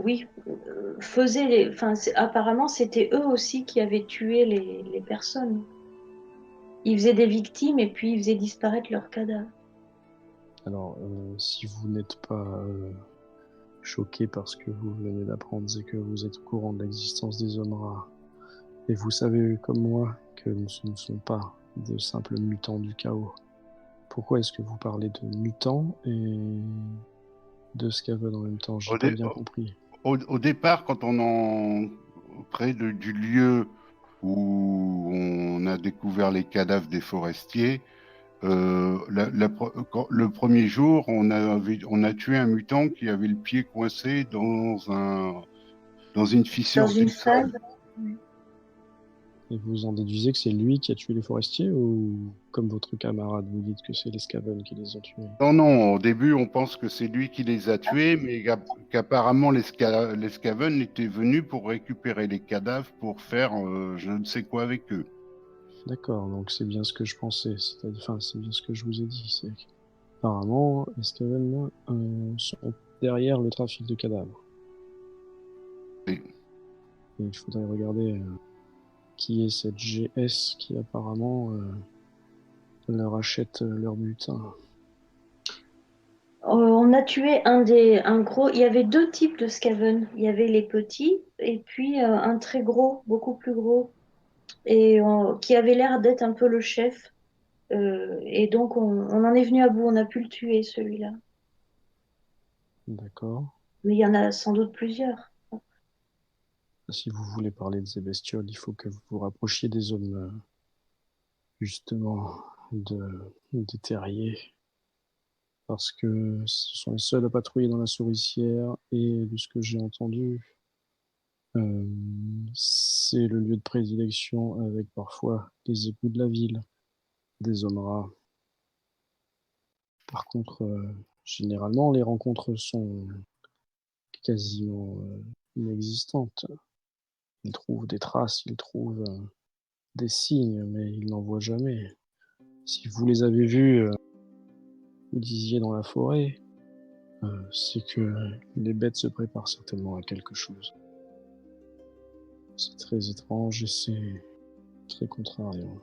oui. Enfin, apparemment, c'était eux aussi qui avaient tué les personnes. Ils faisaient des victimes et puis ils faisaient disparaître leurs cadavres. Alors, si vous n'êtes pas choqué parce que vous venez d'apprendre, c'est que vous êtes au courant de l'existence des hommes rats. Et vous savez, comme moi, que ce ne sont pas de simples mutants du chaos. Pourquoi est-ce que vous parlez de mutants et de Skaven en même temps? J'ai pas bien compris. Au départ, quand près du lieu où on a découvert les cadavres des forestiers, le premier jour, on a tué un mutant qui avait le pied coincé dans une fissure Dans une du sol. salle. Et vous en déduisez que c'est lui qui a tué les forestiers ou, comme votre camarade, vous dites que c'est les Skaven qui les ont tués? Non, au début, on pense que c'est lui qui les a tués, mais qu'apparemment les Skaven étaient venus pour récupérer les cadavres pour faire je ne sais quoi avec eux. D'accord, donc c'est bien ce que je pensais. Enfin, c'est bien ce que je vous ai dit. C'est apparemment, les Skaven sont derrière le trafic de cadavres. Oui. Et il faudrait regarder qui est cette GS qui apparemment leur achète leur butin. On a tué un gros. Il y avait deux types de Skaven. Il y avait les petits et puis un très gros, beaucoup plus gros, et qui avait l'air d'être un peu le chef. Et donc on en est venu à bout. On a pu le tuer celui-là. D'accord. Mais il y en a sans doute plusieurs. Si vous voulez parler de ces bestioles, il faut que vous vous rapprochiez des hommes, justement, des terriers. Parce que ce sont les seuls à patrouiller dans la souricière, et de ce que j'ai entendu, c'est le lieu de prédilection avec parfois les époux de la ville, des hommes rares. Par contre, généralement, les rencontres sont quasiment inexistantes. Ils trouvent des traces, ils trouvent des signes, mais ils n'en voient jamais. Si vous les avez vus, vous disiez dans la forêt, c'est que les bêtes se préparent certainement à quelque chose. C'est très étrange et c'est très contrariant.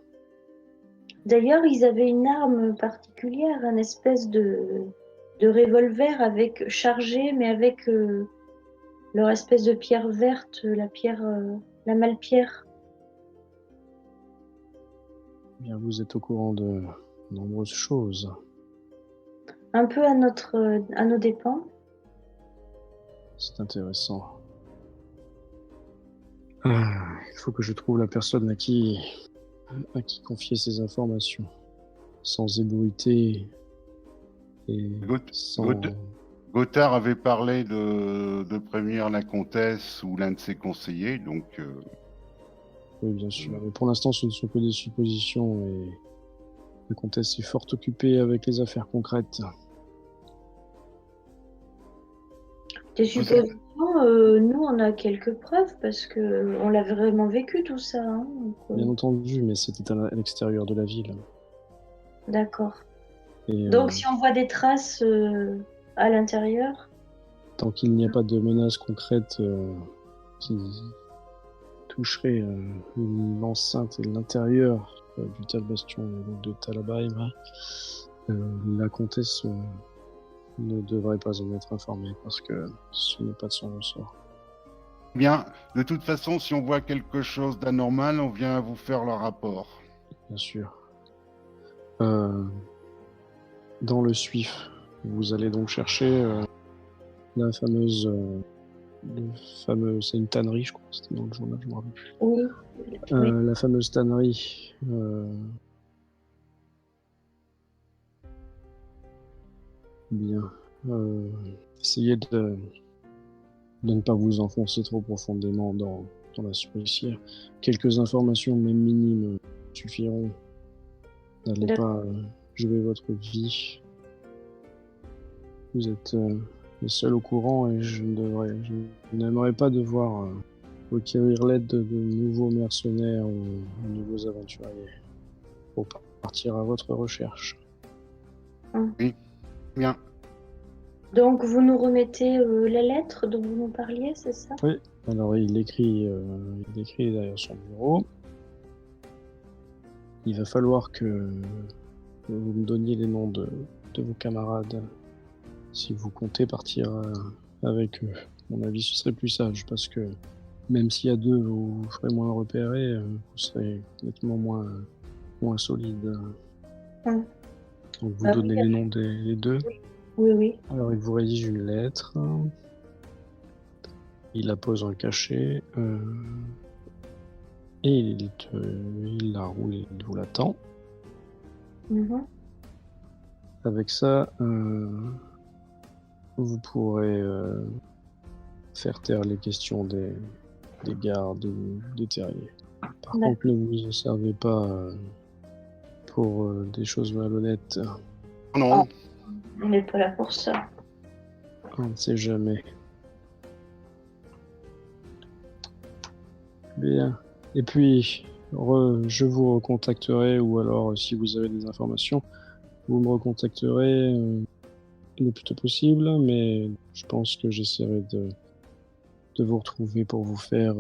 D'ailleurs, ils avaient une arme particulière, un espèce de revolver avec chargé, mais avec leur espèce de pierre verte, la malpierre. Eh bien, vous êtes au courant de nombreuses choses. Un peu à nos dépens. C'est intéressant. Il faut que je trouve la personne à qui confier ces informations, sans ébruiter et sans... Gothard avait parlé de prévenir la comtesse ou l'un de ses conseillers, donc... Oui, bien sûr. Mais pour l'instant, ce ne sont que des suppositions et la comtesse est fort occupée avec les affaires concrètes. Des suppositions, nous on a quelques preuves parce que on l'a vraiment vécu tout ça. Hein, donc, Bien entendu, mais c'était à l'extérieur de la ville. D'accord. Et, donc si on voit des traces à l'intérieur... Tant qu'il n'y a pas de menaces concrètes qui toucheraient l'enceinte et l'intérieur du Tal Bastion et donc de Talabheim, la comtesse ne devrait pas en être informée parce que ce n'est pas de son ressort. Bien, de toute façon, si on voit quelque chose d'anormal, on vient vous faire le rapport. Bien sûr. Dans le Suif, vous allez donc chercher la fameuse... c'est une tannerie, je crois, c'était dans le journal, je me rappelle plus. Oui. Oui. La fameuse tannerie. Bien. Essayez de ne pas vous enfoncer trop profondément dans la souricière. Quelques informations, même minimes, suffiront. N'allez D'accord. pas jouer votre vie. Vous êtes les seuls au courant et je n'aimerais pas devoir requérir l'aide de nouveaux mercenaires ou de nouveaux aventuriers pour partir à votre recherche. Bien. Donc, vous nous remettez la lettre dont vous nous parliez, c'est ça? Oui, alors il écrit derrière son bureau. Il va falloir que vous me donniez les noms de vos camarades si vous comptez partir avec eux. À mon avis, ce serait plus sage parce que même s'il y a deux, vous ferez moins repérer, vous serez nettement moins solide. Hum. Donc vous donnez les noms des deux. Oui, oui. Alors il vous rédige une lettre. Il la pose en cachet. Et il la roule et il vous l'attend. Mhm. Avec ça, vous pourrez faire taire les questions des gardes ou des terriers. Par contre, ne vous en servez pas pour des choses malhonnêtes. Non. On n'est pas là pour ça. On ne sait jamais. Bien. Et puis, je vous recontacterai, ou alors si vous avez des informations, vous me recontacterez le plus tôt possible, mais je pense que j'essaierai de vous retrouver pour vous faire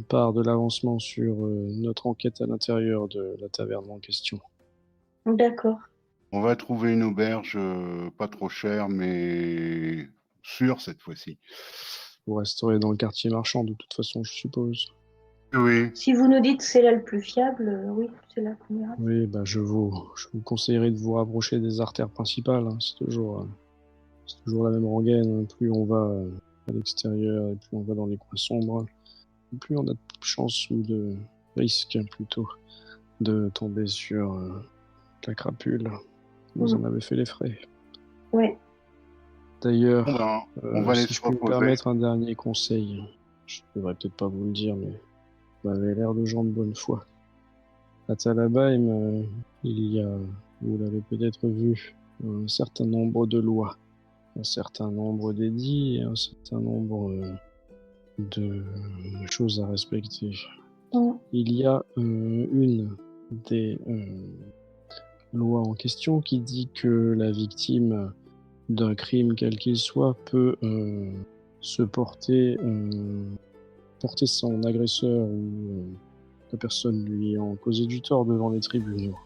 part de l'avancement sur notre enquête à l'intérieur de la taverne en question. D'accord. On va trouver une auberge pas trop chère, mais sûre cette fois-ci. Vous resterez dans le quartier marchand de toute façon, je suppose. Oui. Si vous nous dites que c'est là le plus fiable, oui, c'est là qu'on ira. Oui, bah je vous conseillerais de vous rapprocher des artères principales. Hein. C'est toujours la même rengaine. Plus on va à l'extérieur et plus on va dans les coins sombres, plus on a de chance ou de risque plutôt de tomber sur la crapule. Vous en avez fait les frais. Oui. D'ailleurs, Bon ben, on va si aller je se peux me reposer. permettre un dernier conseil, je devrais peut-être pas vous le dire, mais vous avez l'air de gens de bonne foi. À Talabheim, il y a, vous l'avez peut-être vu, un certain nombre de lois, un certain nombre d'édits et un certain nombre de choses à respecter. Il y a une des lois en question qui dit que la victime d'un crime quel qu'il soit peut se porter son agresseur ou la personne lui ayant causé du tort devant les tribunaux.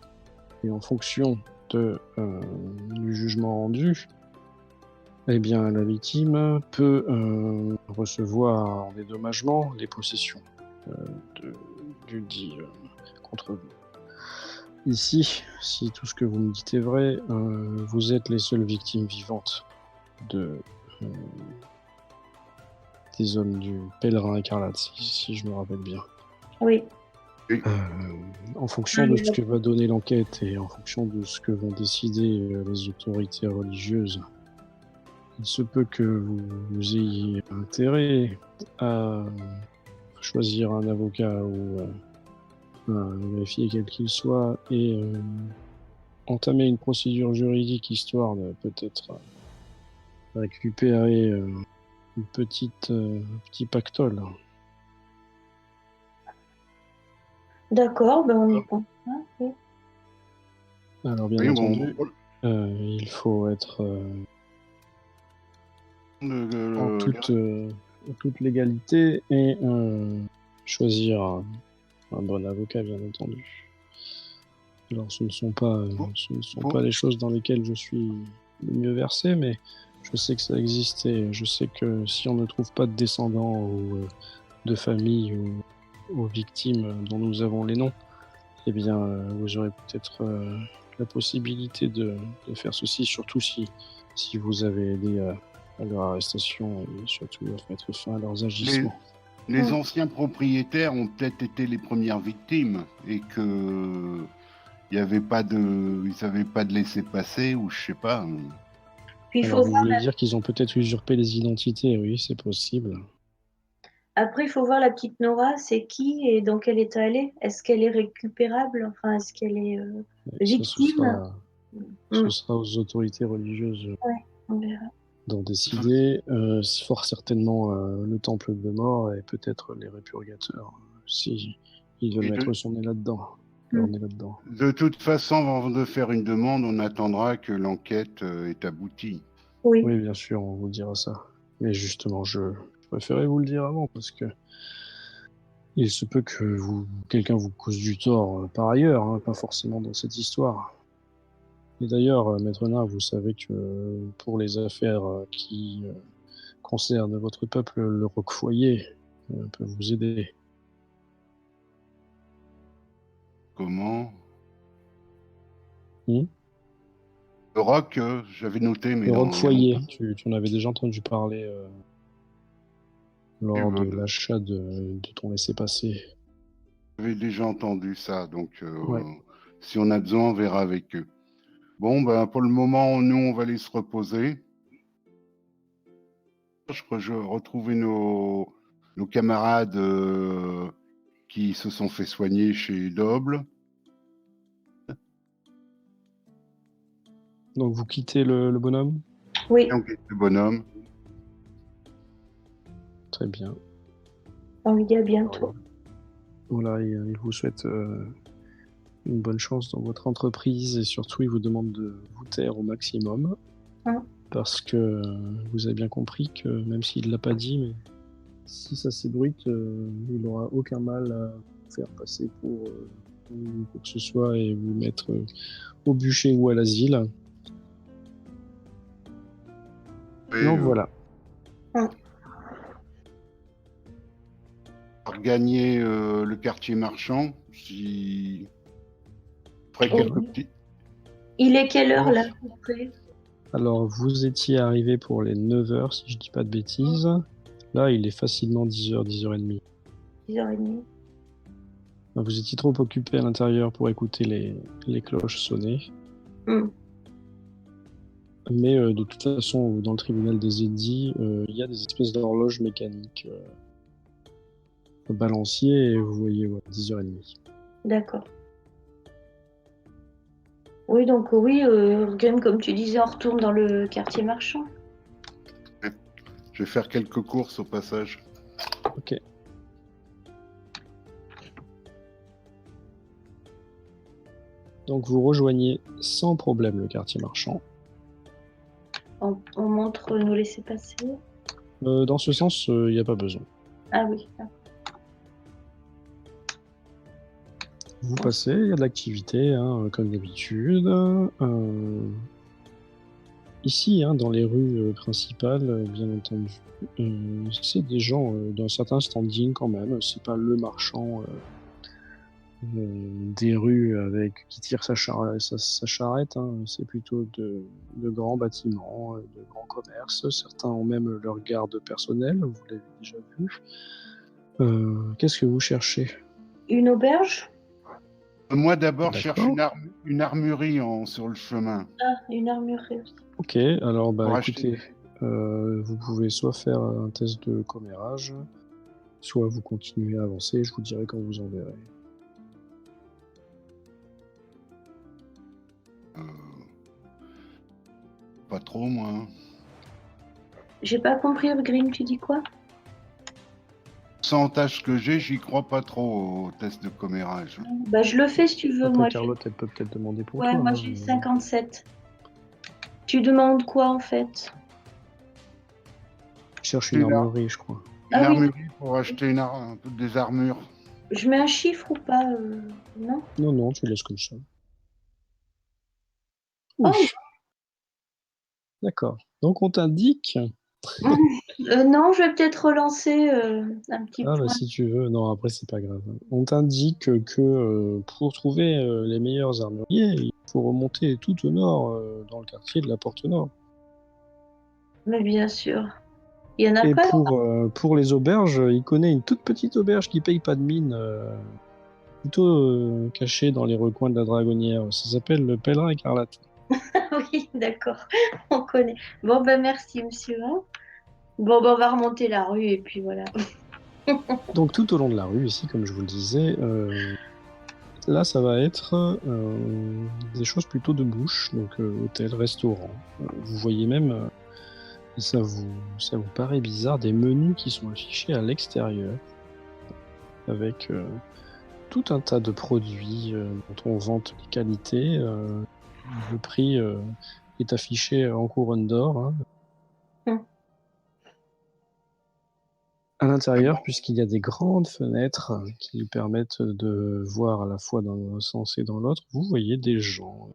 Et en fonction du jugement rendu, eh bien, la victime peut recevoir en dédommagement les possessions du dit contre vous. Ici, si tout ce que vous me dites est vrai, vous êtes les seules victimes vivantes des hommes du pèlerin écarlate, si je me rappelle bien. Oui. En fonction de ce que va donner l'enquête et en fonction de ce que vont décider les autorités religieuses, il se peut que vous ayez intérêt à choisir un avocat ou un greffier quel qu'il soit et entamer une procédure juridique histoire de peut-être récupérer un petit pactole. D'accord, ben on y pense. Oui. Alors bien entendu, il faut être en toute légalité et choisir un bon avocat, bien entendu. Alors ce ne sont pas les choses dans lesquelles je suis le mieux versé, mais je sais que ça existe et je sais que si on ne trouve pas de descendants ou de famille aux victimes dont nous avons les noms, eh bien, vous aurez peut-être la possibilité de faire ceci, surtout si vous avez aidé à leur arrestation et surtout à mettre fin à leurs agissements. Les anciens propriétaires ont peut-être été les premières victimes et que ils n'avaient pas de laisser-passer ou je sais pas. Puis il Alors, faut vous voir voulez dire qu'ils ont peut-être usurpé les identités? Oui, c'est possible. Après, il faut voir la petite Nora, c'est qui et dans quel état elle est. Est-ce qu'elle est récupérable? Enfin, est-ce qu'elle est Et ça, victime? ce sera aux autorités religieuses Ouais, on verra. d'en décider. Fort certainement le temple de mort et peut-être les répurgateurs, si ils veulent mettre son nez là-dedans. Leur nez là-dedans. De toute façon, avant de faire une demande, on attendra que l'enquête ait abouti. Oui. Oui, bien sûr, on vous dira ça. Mais justement, je préférais vous le dire avant parce que il se peut que quelqu'un vous cause du tort par ailleurs, hein, pas forcément dans cette histoire. Et d'ailleurs, Maître Nain, vous savez que pour les affaires qui concernent votre peuple, le Roquefoyer peut vous aider. Comment? Le Roc, j'avais noté, mais Roquefoyer, tu en avais déjà entendu parler lors de l'achat de ton laissez-passer. J'avais déjà entendu ça, donc Ouais. si on a besoin, on verra avec eux. Bon, ben pour le moment, nous, on va aller se reposer. Je retrouvais nos camarades qui se sont fait soigner chez Doble. Donc vous quittez le bonhomme? Oui. On quitte le bonhomme. Très bien. On lui dit à bientôt. Voilà, il vous souhaite une bonne chance dans votre entreprise et surtout il vous demande de vous taire au maximum parce que vous avez bien compris que même s'il ne l'a pas dit, mais si ça s'ébruite, il n'aura aucun mal à vous faire passer pour quoi que ce soit et vous mettre au bûcher ou à l'asile. Donc voilà. Gagner le quartier marchand, si ferait quelques petits. Il est quelle heure là à peu près? Alors vous étiez arrivé pour les 9h si je dis pas de bêtises. Là il est facilement 10h, 10h30. 10h30. Vous étiez trop occupé à l'intérieur pour écouter les cloches sonner. Mais de toute façon, dans le tribunal des édits, il y a des espèces d'horloges mécaniques balancier et vous voyez 10h30. D'accord. Oui, donc oui, Game, comme tu disais, on retourne dans le quartier marchand. Je vais faire quelques courses au passage. Ok. Donc vous rejoignez sans problème le quartier marchand. On montre nous laisser passer. Dans ce sens, il n'y a pas besoin. Ah oui. Vous passez, il y a de l'activité, hein, comme d'habitude. Ici, hein, dans les rues principales, bien entendu, c'est des gens d'un certain standing quand même. C'est pas le marchand des rues qui tire sa charrette. Hein. C'est plutôt de grands bâtiments, de grands commerces. Certains ont même leur garde personnelle, vous l'avez déjà vu. Qu'est-ce que vous cherchez? Une auberge? Moi d'abord, je cherche une armurerie sur le chemin. Ah, une armurerie aussi. Ok, alors écoutez, vous pouvez soit faire un test de commérage, soit vous continuez à avancer, je vous dirai quand vous en verrez. Pas trop, moi. J'ai pas compris, Grim, tu dis quoi? Sans tâche que j'ai, j'y crois pas trop au test de commérage. Je le fais si tu veux. Après, moi, Carlotte, elle peut peut-être demander pour toi. Ouais, moi j'ai 57. Tu demandes quoi en fait? Je cherche une armurerie, je crois. Une armurerie pour acheter des armures. Je mets un chiffre ou pas? Non? Non, tu laisses comme ça. Oui. D'accord. Donc on t'indique Non, je vais peut-être relancer un petit Ah bah point. si tu veux, non après c'est pas grave. On t'indique que pour trouver les meilleurs armuriers, il faut remonter tout au nord, dans le quartier de la Porte Nord. Mais bien sûr. Il y en a Et pas. pour les auberges, il connaît une toute petite auberge qui paye pas de mine, plutôt cachée dans les recoins de la Dragonnière. Ça s'appelle le Pèlerin Écarlate. Oui, d'accord. On connaît. Bon, ben merci, monsieur. Hein. Bon, ben on va remonter la rue et puis voilà. Donc tout au long de la rue, ici, comme je vous le disais, là ça va être des choses plutôt de bouche, donc hôtel, restaurant. Vous voyez même, et ça vous paraît bizarre, des menus qui sont affichés à l'extérieur, avec tout un tas de produits dont on vante les qualités. Le prix est affiché en couronne d'or, hein. Hum. À l'intérieur, puisqu'il y a des grandes fenêtres qui permettent de voir à la fois dans un sens et dans l'autre, vous voyez des gens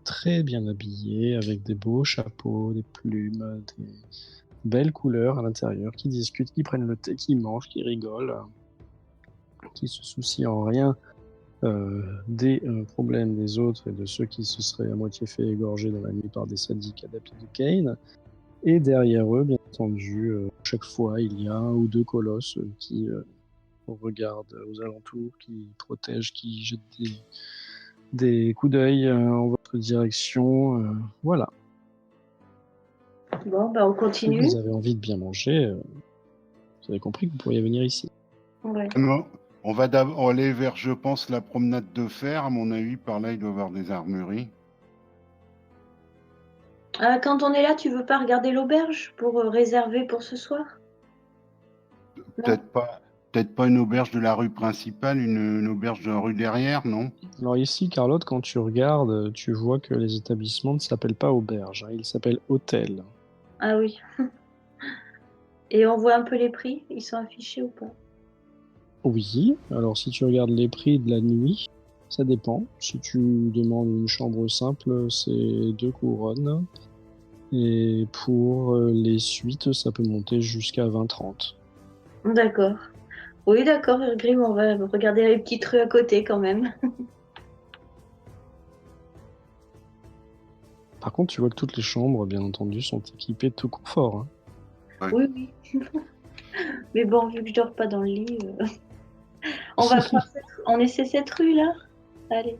très bien habillés, avec des beaux chapeaux, des plumes, des belles couleurs à l'intérieur, qui discutent, qui prennent le thé, qui mangent, qui rigolent, qui se soucient en rien des problèmes des autres et de ceux qui se seraient à moitié fait égorger dans la nuit par des sadiques adeptes de Kane. Et derrière eux, bien entendu, chaque fois, il y a un ou deux colosses qui regardent aux alentours, qui protègent, qui jettent des coups d'œil en votre direction. Voilà. Bon, ben on Si continue. vous avez envie de bien manger, vous avez compris que vous pourriez venir ici. Ouais. Non, on va d'abord aller vers, je pense, la promenade de fer. À mon avis, par là, il doit y avoir des armureries. Quand on est là, tu veux pas regarder l'auberge pour réserver pour ce soir? Non. Peut-être pas une auberge de la rue principale, une auberge de la rue derrière, non? Alors ici, Carlotte, quand tu regardes, tu vois que les établissements ne s'appellent pas auberge, hein, ils s'appellent hôtels. Ah oui. Et on voit un peu les prix? Ils sont affichés ou pas? Oui, alors si tu regardes les prix de la nuit, ça dépend. Si tu demandes une chambre simple, c'est 2 couronnes. Et pour les suites, ça peut monter jusqu'à 20-30. D'accord. Oui, d'accord, Grim, on va regarder les petites rues à côté quand même. Par contre, tu vois que toutes les chambres, bien entendu, sont équipées de tout confort, hein. Oui, oui. Mais bon, vu que je dors pas dans le lit, on va prendre on essaie cette rue là? Allez.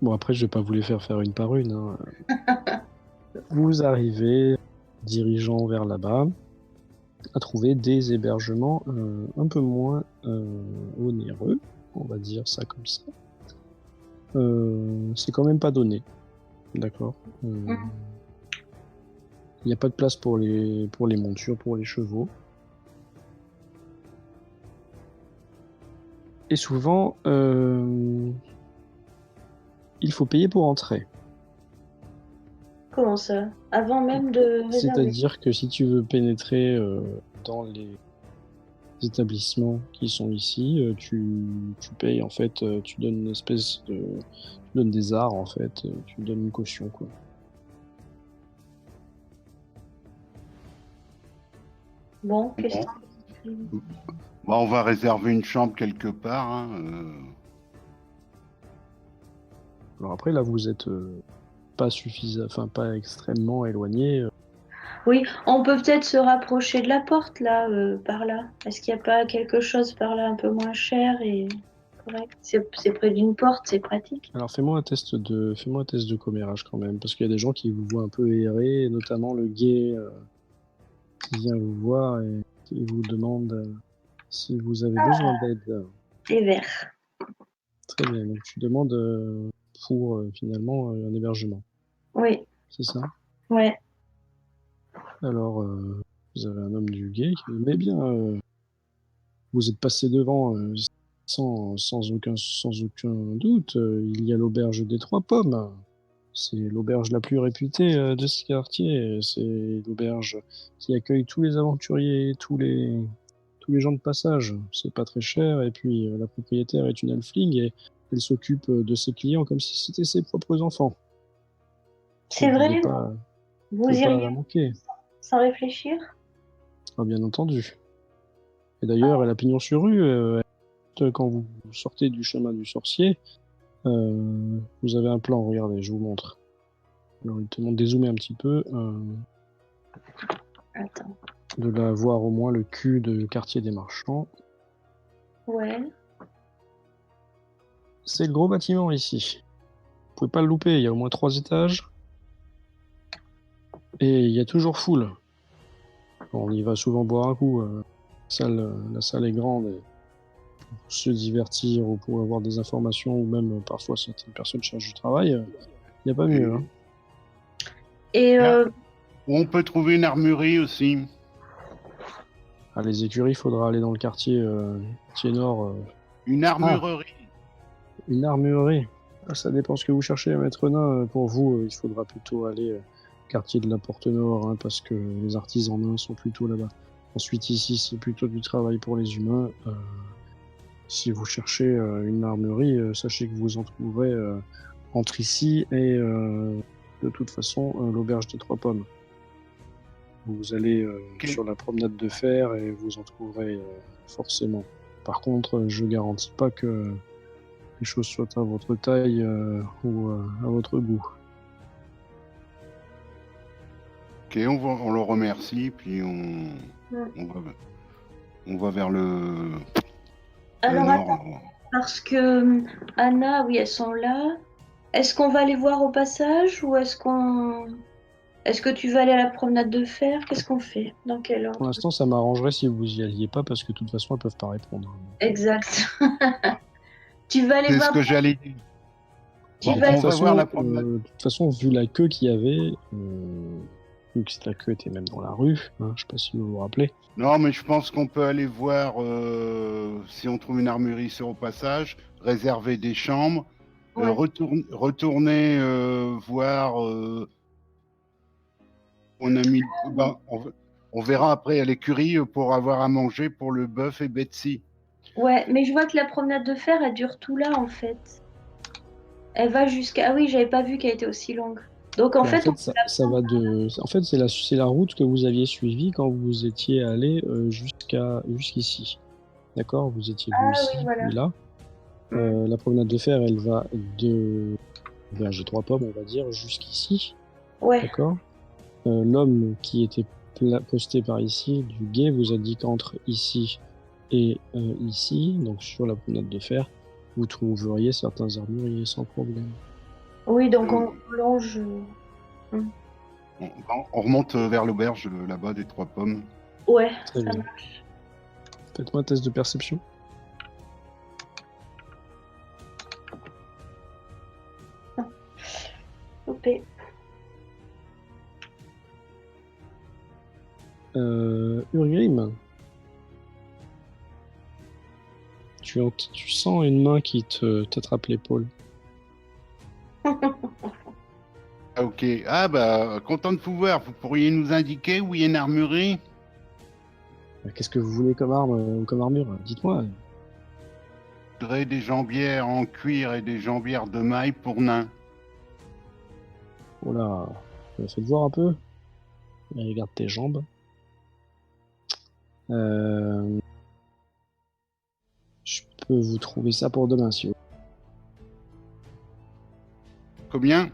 Bon, après, je vais pas vous les faire une par une, hein. Vous arrivez, dirigeant vers là-bas, à trouver des hébergements un peu moins onéreux, on va dire ça comme ça. C'est quand même pas donné, d'accord. Il n'y a pas de place pour les montures, pour les chevaux. Et souvent, il faut payer pour entrer. Comment ça? Avant même de réserver? C'est-à-dire que si tu veux pénétrer dans les établissements qui sont ici, tu payes en fait, tu donnes une espèce de, tu donnes des arts en fait, tu donnes une caution quoi. Bon, qu'est-ce que Bon, on va réserver une chambre quelque part, hein, Alors après là vous êtes pas pas extrêmement éloigné. Oui, on peut peut-être se rapprocher de la porte là, par là. Est-ce qu'il n'y a pas quelque chose par là un peu moins cher et correct? C'est près d'une porte, c'est pratique. Alors fais-moi un test de commérage quand même, parce qu'il y a des gens qui vous voient un peu errer, notamment le guet qui vient vous voir et qui vous demande si vous avez besoin d'aide. Et vert. Très bien, donc tu demandes pour finalement un hébergement, Oui, c'est ça? ouais. Alors, vous avez un homme du guet qui dit, mais bien, vous êtes passé devant sans aucun doute. Il y a l'auberge des Trois Pommes. C'est l'auberge la plus réputée de ce quartier. C'est l'auberge qui accueille tous les aventuriers, tous les gens de passage. C'est pas très cher. Et puis, la propriétaire est une elfling et elle s'occupe de ses clients comme si c'était ses propres enfants. C'est Vous vrai, pouvez vous pas la iriez. manquer. sans réfléchir. Ah, bien entendu. Et d'ailleurs, elle a pignon sur rue. Quand vous sortez du chemin du sorcier, vous avez un plan. Regardez, je vous montre. Alors, il te demande de dézoomer un petit peu, Attends. de la voir au moins le cul de quartier des marchands. Ouais. C'est le gros bâtiment ici. Vous pouvez pas le louper. Il y a au moins 3 étages. Et il y a toujours foule. On y va souvent boire un coup. La salle est grande. Et pour se divertir ou pour avoir des informations, ou même parfois certaines personnes cherchent du travail, il n'y a pas mieux. Hein. Et Où on peut trouver une armurerie aussi. À les écuries, il faudra aller dans le quartier nord. Une armurerie. Une armurerie. Ah, ça dépend ce que vous cherchez, maître nain. Pour vous, il faudra plutôt aller quartier de la Porte Nord, hein, parce que les artisans nains sont plutôt là-bas. Ensuite, ici, c'est plutôt du travail pour les humains. Si vous cherchez une armurerie, sachez que vous en trouverez entre ici et de toute façon l'auberge des Trois Pommes. Vous allez sur la promenade de fer et vous en trouverez forcément. Par contre, je garantis pas que les choses soient à votre taille ou à votre goût. Ok, on le remercie, puis on va vers le alors, nord. attends, parce que Anna, oui, elles sont là. Est-ce qu'on va les voir au passage ou est-ce que tu vas aller à la promenade de fer? Qu'est-ce qu'on fait? Dans quel Pour ordre? l'instant, ça m'arrangerait si vous y alliez pas, parce que de toute façon, elles peuvent pas répondre. Exact. Tu vas aller C'est ce voir. que j'allais dire. Tu Bon, vas on va voir la promenade. De toute façon, vu la queue qu'il y avait, vu que la queue était même dans la rue, hein, je sais pas si vous vous rappelez. Non, mais je pense qu'on peut aller voir si on trouve une armurerie sur au passage, réserver des chambres, Ouais. retourner voir. On a mis. On verra après à l'écurie pour avoir à manger pour le bœuf et Betsy. Ouais, mais je vois que la promenade de fer, elle dure tout là en fait. Elle va jusqu'à. Ah oui, j'avais pas vu qu'elle était aussi longue. Donc en Bah, en fait, on fait, ça va de. En fait, c'est la route que vous aviez suivie quand vous étiez allé jusqu'ici. D'accord? Vous étiez venu Ah oui, ici, voilà. puis là. La promenade de fer, elle va de Berger Trois Pommes, on va dire, jusqu'ici. Ouais. D'accord? L'homme qui était posté par ici, du guet, vous a dit qu'entre ici et ici, donc sur la promenade de fer, vous trouveriez certains armuriers sans problème. Oui, donc on longe. On remonte vers l'auberge là-bas des Trois Pommes. Ouais, Très ça bien. marche. Faites-moi un test de perception. Loupé. Urgrim, tu sens une main qui t'attrape l'épaule. Ah, ok. Ah bah, content de vous voir. Vous pourriez nous indiquer où il y a une armurerie? Qu'est-ce que vous voulez comme arme, comme armure? Dites-moi. Je voudrais des jambières en cuir et des jambières de maille pour nains. Oh là, faites voir un peu. Regarde tes jambes. Je peux vous trouver ça pour demain, si vous Combien?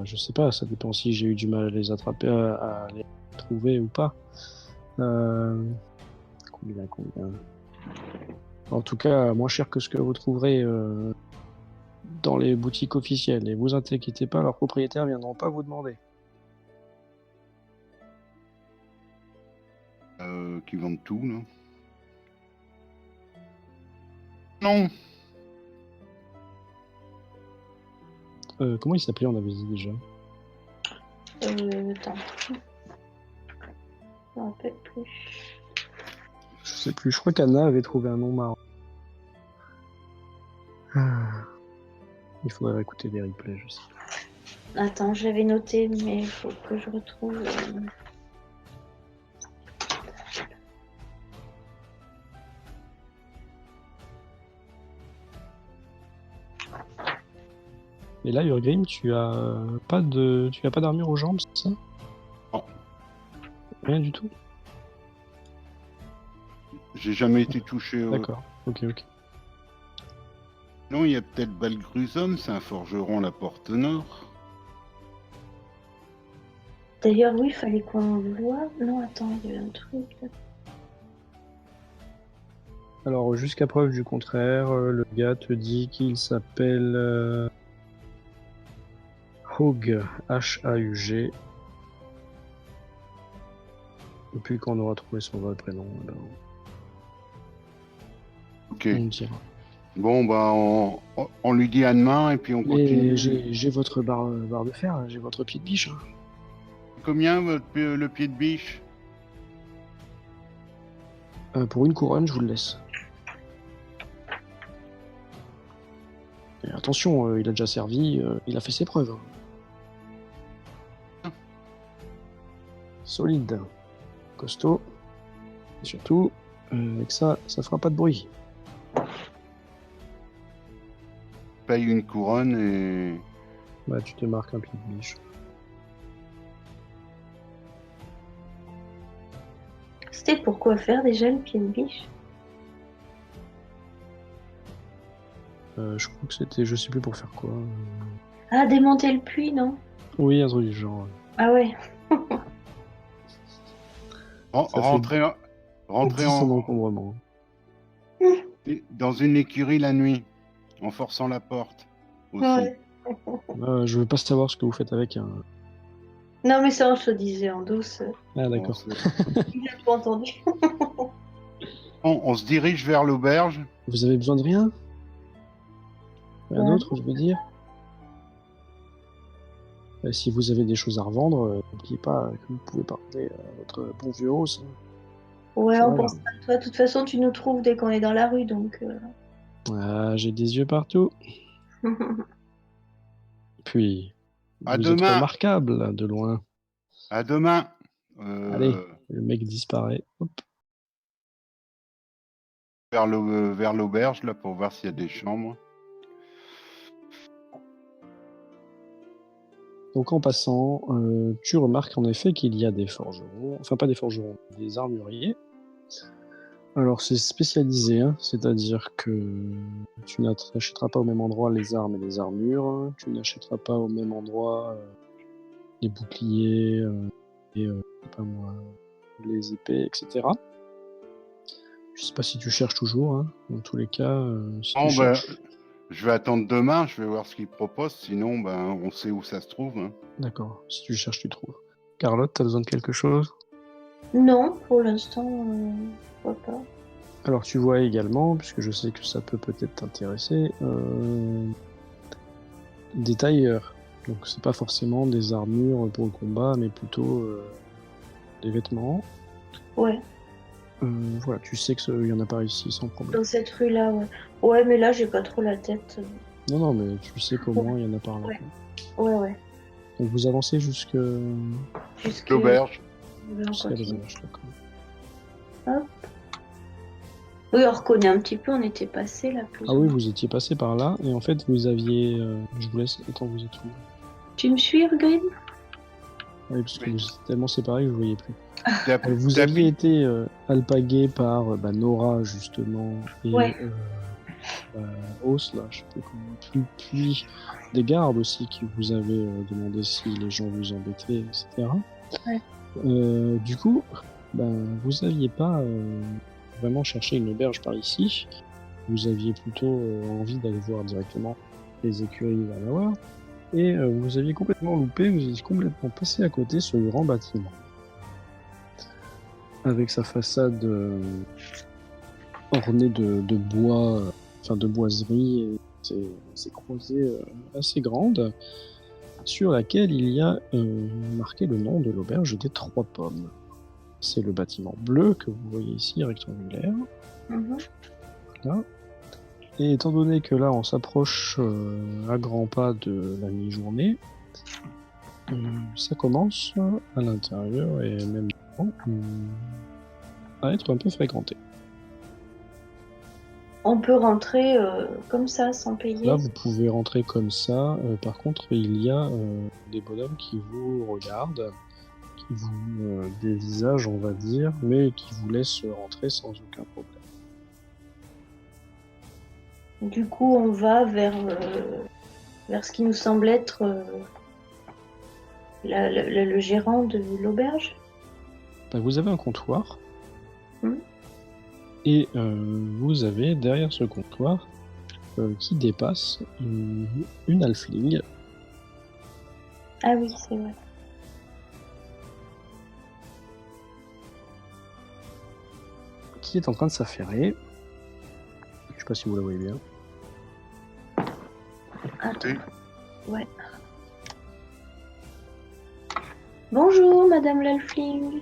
je sais pas, ça dépend si j'ai eu du mal à les attraper, à les trouver ou pas. Combien? En tout cas, moins cher que ce que vous trouverez dans les boutiques officielles. Et vous inquiétez pas, leurs propriétaires viendront pas vous demander. Qui vendent tout, là. Non. Comment il s'appelait, on avait dit déjà? Attends. Je me rappelle plus. Je sais plus, je crois qu'Anna avait trouvé un nom marrant. Il faudrait écouter les replays, je sais. Attends, j'avais noté, mais il faut que je retrouve. Et là, Urgrim, tu as pas d'armure aux jambes, c'est ça? Non. Rien du tout? J'ai jamais été touché. D'accord, ok. Non, il y a peut-être Balgruzon, c'est un forgeron à la porte nord. D'ailleurs, oui, il fallait qu'on le voie. Non, attends, il y a un truc. Alors, jusqu'à preuve du contraire, le gars te dit qu'il s'appelle Haug, H-A-U-G. Et puis quand on aura trouvé son vrai prénom, alors Ok. on dira. Bon, bah, on lui dit à demain et puis on Mais continue. j'ai votre barre de fer, là, j'ai votre pied de biche. Hein. Combien le pied de biche? Pour une couronne, je vous le laisse. Et attention, il a déjà servi, il a fait ses preuves. Hein. Solide, costaud, et surtout, avec ça fera pas de bruit. Paye une couronne et... Bah, tu te marques un pied de biche. C'était pour quoi faire déjà le pied de biche? Je crois que c'était, je sais plus pour faire quoi. Ah, démonter le puits, non? Oui, un truc du genre. Ah ouais. Ça Rentrer fait 10 en encombrement. dans une écurie la nuit, en forçant la porte aussi. Ouais. Je veux pas savoir ce que vous faites avec un. Non, mais ça, on se le disait en douce. Ah, d'accord. Il a pas entendu. On se dirige vers l'auberge. Vous avez besoin de rien? Rien Ouais. d'autre, je veux dire? Si vous avez des choses à revendre, n'oubliez pas que vous pouvez parler à votre bon vieux Rose. Ouais, Ça on va. pense à toi. De toute façon, tu nous trouves dès qu'on est dans la rue, donc. Ah, j'ai des yeux partout. Puis, À vous êtes demain. remarquable là, de loin. À demain. Allez, le mec disparaît. Hop. Vers l'auberge, là, pour voir s'il y a des chambres. Donc en passant, tu remarques en effet qu'il y a des forgerons, enfin pas des forgerons, des armuriers. Alors c'est spécialisé, hein, c'est-à-dire que tu n'achèteras pas au même endroit les armes et les armures, tu n'achèteras pas au même endroit les boucliers et je sais pas moi, les épées, etc. Je sais pas si tu cherches toujours, hein, dans tous les cas, si tu cherches... Je vais attendre demain, je vais voir ce qu'ils proposent, sinon ben, on sait où ça se trouve. Hein. D'accord, si tu cherches, tu trouves. Carlotte, t'as besoin de quelque chose? Non, pour l'instant, pourquoi pas. Alors tu vois également, puisque je sais que ça peut peut-être t'intéresser, des tailleurs. Donc c'est pas forcément des armures pour le combat, mais plutôt des vêtements. Ouais, Voilà, tu sais qu'il y en a pas ici sans problème. dans cette rue-là, ouais. Ouais, mais là, j'ai pas trop la tête. Non, mais tu sais qu'au moins il y en a par là. Ouais. Ouais. Donc vous avancez jusqu'à L'auberge. les auberges, d'accord. Hop. Oui, on reconnaît un petit peu, on était passé là. Plus Ah ou oui, moins. vous étiez passé par là, et en fait vous aviez... je vous laisse, attends, vous êtes où? Tu me suis, Green? Oui, parce que vous étiez tellement séparés que je ne voyais plus. T'as- Vous t'as aviez pi- été alpagué par Nora, justement, et Ouais. Os, là, je sais plus comment. Puis des gardes aussi qui vous avaient demandé si les gens vous embêtaient, etc. Ouais. Du coup, vous n'aviez pas vraiment cherché une auberge par ici. Vous aviez plutôt envie d'aller voir directement les écuries Valawar. Et vous aviez complètement loupé, vous aviez complètement passé à côté ce grand bâtiment. Avec sa façade ornée de bois, enfin de boiseries, et ses croisées assez grandes, sur laquelle il y a marqué le nom de l'auberge des Trois Pommes. C'est le bâtiment bleu que vous voyez ici, rectangulaire. Voilà. Et étant donné que là on s'approche à grands pas de la mi-journée, ça commence à l'intérieur et même à être un peu fréquenté. On peut rentrer comme ça, sans payer. Là, vous pouvez rentrer comme ça. Par contre, il y a des bonhommes qui vous regardent, qui vous dévisagent, on va dire, mais qui vous laissent rentrer sans aucun problème. Du coup, on va vers ce qui nous semble être le gérant de l'auberge. Ben, vous avez un comptoir. Hmm. Et vous avez derrière ce comptoir qui dépasse une halfling. Ah oui, c'est vrai. Qui est en train de s'affairer. Je sais pas si vous la voyez bien. Attends. Ouais. Bonjour, Madame l'Alfling.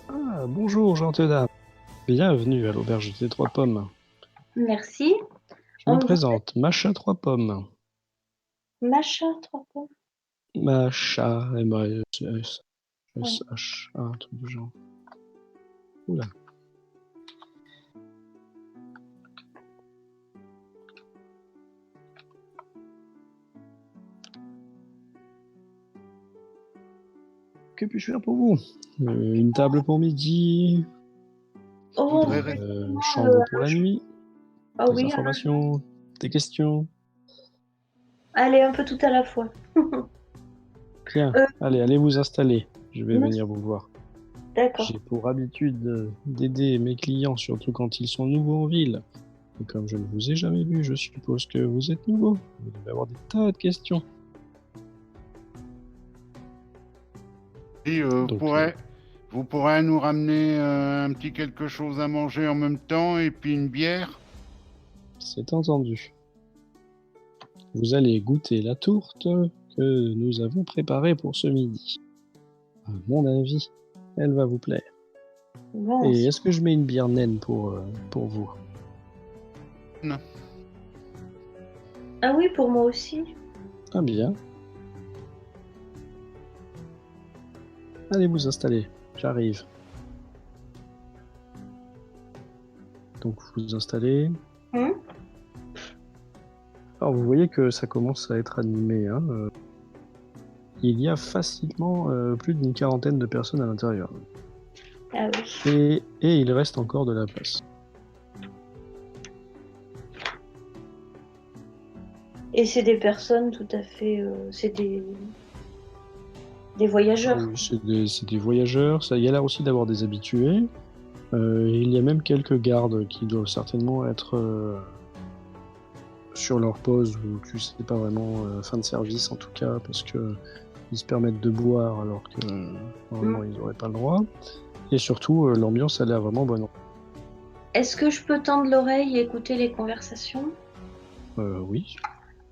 Ah, bonjour, gentille dame. Bienvenue à l'auberge des Trois Pommes. Merci. Je me présente, Macha Trois Pommes. Macha, 3 pommes. Macha, M-A-S-S-H, un truc du genre. Oula. Que puis-je faire pour vous? Une table pour midi, Oh, chambre pour la nuit, oh des oui. informations, des questions. Allez, un peu tout à la fois. Bien, allez vous installer. Je vais Merci. venir vous voir. D'accord. J'ai pour habitude d'aider mes clients, surtout quand ils sont nouveaux en ville. Et comme je ne vous ai jamais vu, je suppose que vous êtes nouveau. Vous devez avoir des tas de questions. Et vous pourrez nous ramener un petit quelque chose à manger en même temps et puis une bière? C'est entendu. Vous allez goûter la tourte que nous avons préparée pour ce midi. À mon avis, elle va vous plaire. Bon, Et est-ce que je mets une bière naine pour vous? Non. Ah oui, pour moi aussi. Ah bien. Allez vous installer, j'arrive. Donc vous vous installez. Alors vous voyez que ça commence à être animé. Hein. Il y a facilement plus d'une quarantaine de personnes à l'intérieur. Ah oui. Et il reste encore de la place. Et c'est des personnes tout à fait... c'est des voyageurs. Oui, c'est des voyageurs. Ça, il y a l'air aussi d'avoir des habitués. Il y a même quelques gardes qui doivent certainement être sur leur pause, ou tu sais pas vraiment fin de service en tout cas, parce que ils se permettent de boire alors que normalement ils n'auraient pas le droit. Et surtout, l'ambiance a l'air vraiment bonne. Est-ce que je peux tendre l'oreille et écouter les conversations? Oui.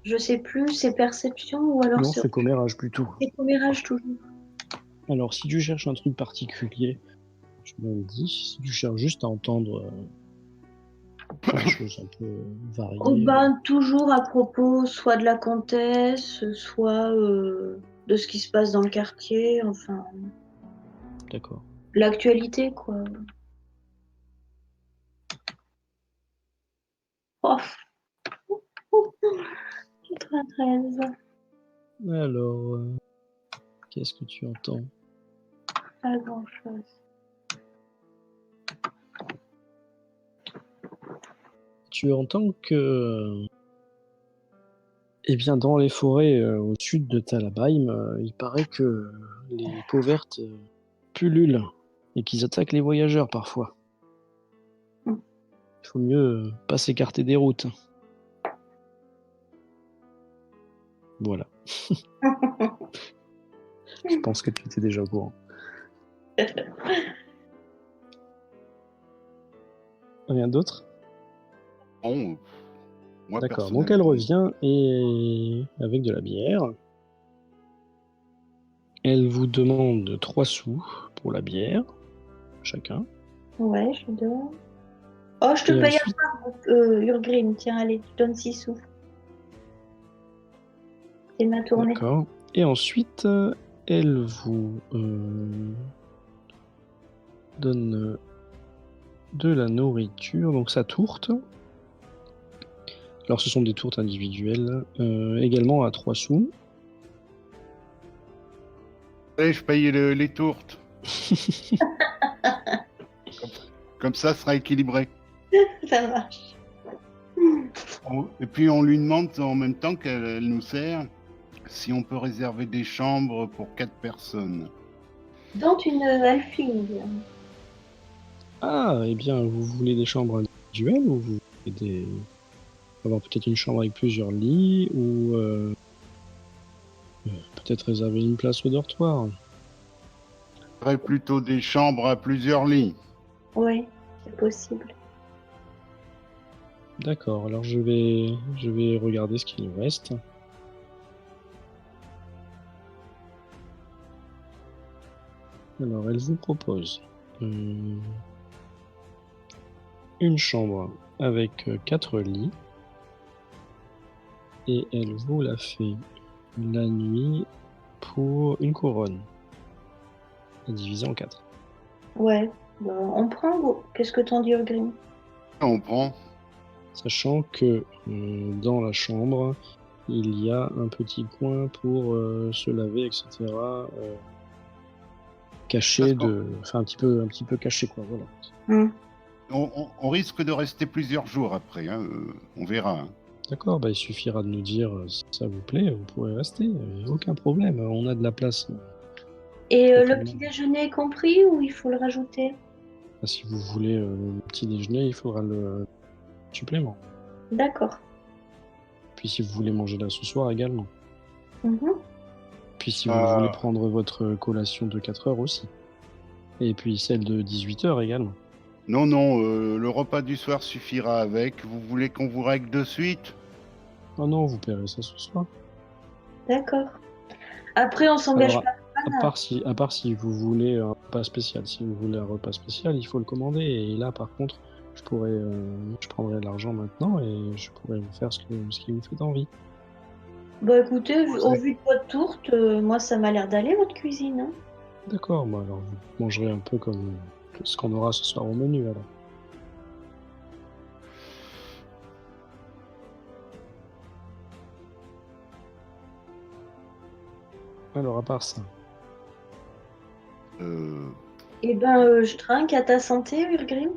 Je sais plus, c'est perception ou alors Non, c'est commérage plutôt. C'est commérage toujours. Alors, si tu cherches un truc particulier, je me le dis. Si tu cherches juste à entendre des choses un peu variées. Oh ben, toujours à propos soit de la comtesse, soit de ce qui se passe dans le quartier, enfin... D'accord. L'actualité, quoi. Oh. 93. Alors, qu'est-ce que tu entends? Pas grand-chose. Tu entends que... Eh bien, dans les forêts au sud de Talabheim, il paraît que les peaux vertes pullulent et qu'ils attaquent les voyageurs parfois. Il faut mieux pas s'écarter des routes. Voilà. Je pense que tu étais déjà au courant. Rien d'autre? Bon, moi, d'accord, donc elle revient et avec de la bière. Elle vous demande 3 sous pour la bière, chacun. Ouais, je donne. Oh, je te Et paye ensuite... un part, Urgreen. Tiens, allez, je donne 6 sous. C'est ma tournée. D'accord. Et ensuite, elle vous donne de la nourriture, donc sa tourte. Alors ce sont des tourtes individuelles, également à 3 sous. Allez, je paye les tourtes. Comme ça sera équilibré. Ça marche. Et puis on lui demande en même temps qu'elle nous sert si on peut réserver des chambres pour 4 personnes. Dont une halfling. Ah, eh bien, vous voulez des chambres individuelles ou vous voulez avoir peut-être une chambre avec plusieurs lits ou peut-être réserver une place au dortoir? Je ferais plutôt des chambres à plusieurs lits. Oui, c'est possible. D'accord, alors je vais regarder ce qu'il nous reste. Alors, elle vous propose une chambre avec 4 lits et elle vous la fait la nuit pour une couronne, divisée en 4. Ouais, bah, on prend. Qu'est-ce que t'en dis, Grim? On prend. Sachant que dans la chambre, il y a un petit coin pour se laver, etc. Caché enfin un petit peu caché quoi, voilà. On risque de rester plusieurs jours après, hein, on verra. Hein. D'accord, bah il suffira de nous dire si ça vous plaît, vous pourrez rester, aucun problème, on a de la place. Et Pour tout le le petit monde. déjeuner est compris ou il faut le rajouter? Ah, si vous voulez le petit déjeuner, il faudra le supplément. D'accord. Puis si vous voulez manger là ce soir également. Mhm. Puis si vous voulez prendre votre collation de 4 heures aussi. Et puis celle de 18 heures également. Non, non, le repas du soir suffira avec. Vous voulez qu'on vous règle de suite? Oh non, vous paierez ça ce soir. D'accord. Après, on s'engage Alors, pas. à part si vous voulez un repas spécial. Si vous voulez un repas spécial, il faut le commander. Et là, par contre, je prendrai de l'argent maintenant et je pourrais vous faire ce qui vous fait envie. Bah écoutez, au vu de votre tourte, moi ça m'a l'air d'aller votre cuisine. Hein. D'accord, bah alors vous mangerez un peu comme ce qu'on aura ce soir au menu alors. Alors, à part ça. Eh ben, je trinque à ta santé, Urgrim.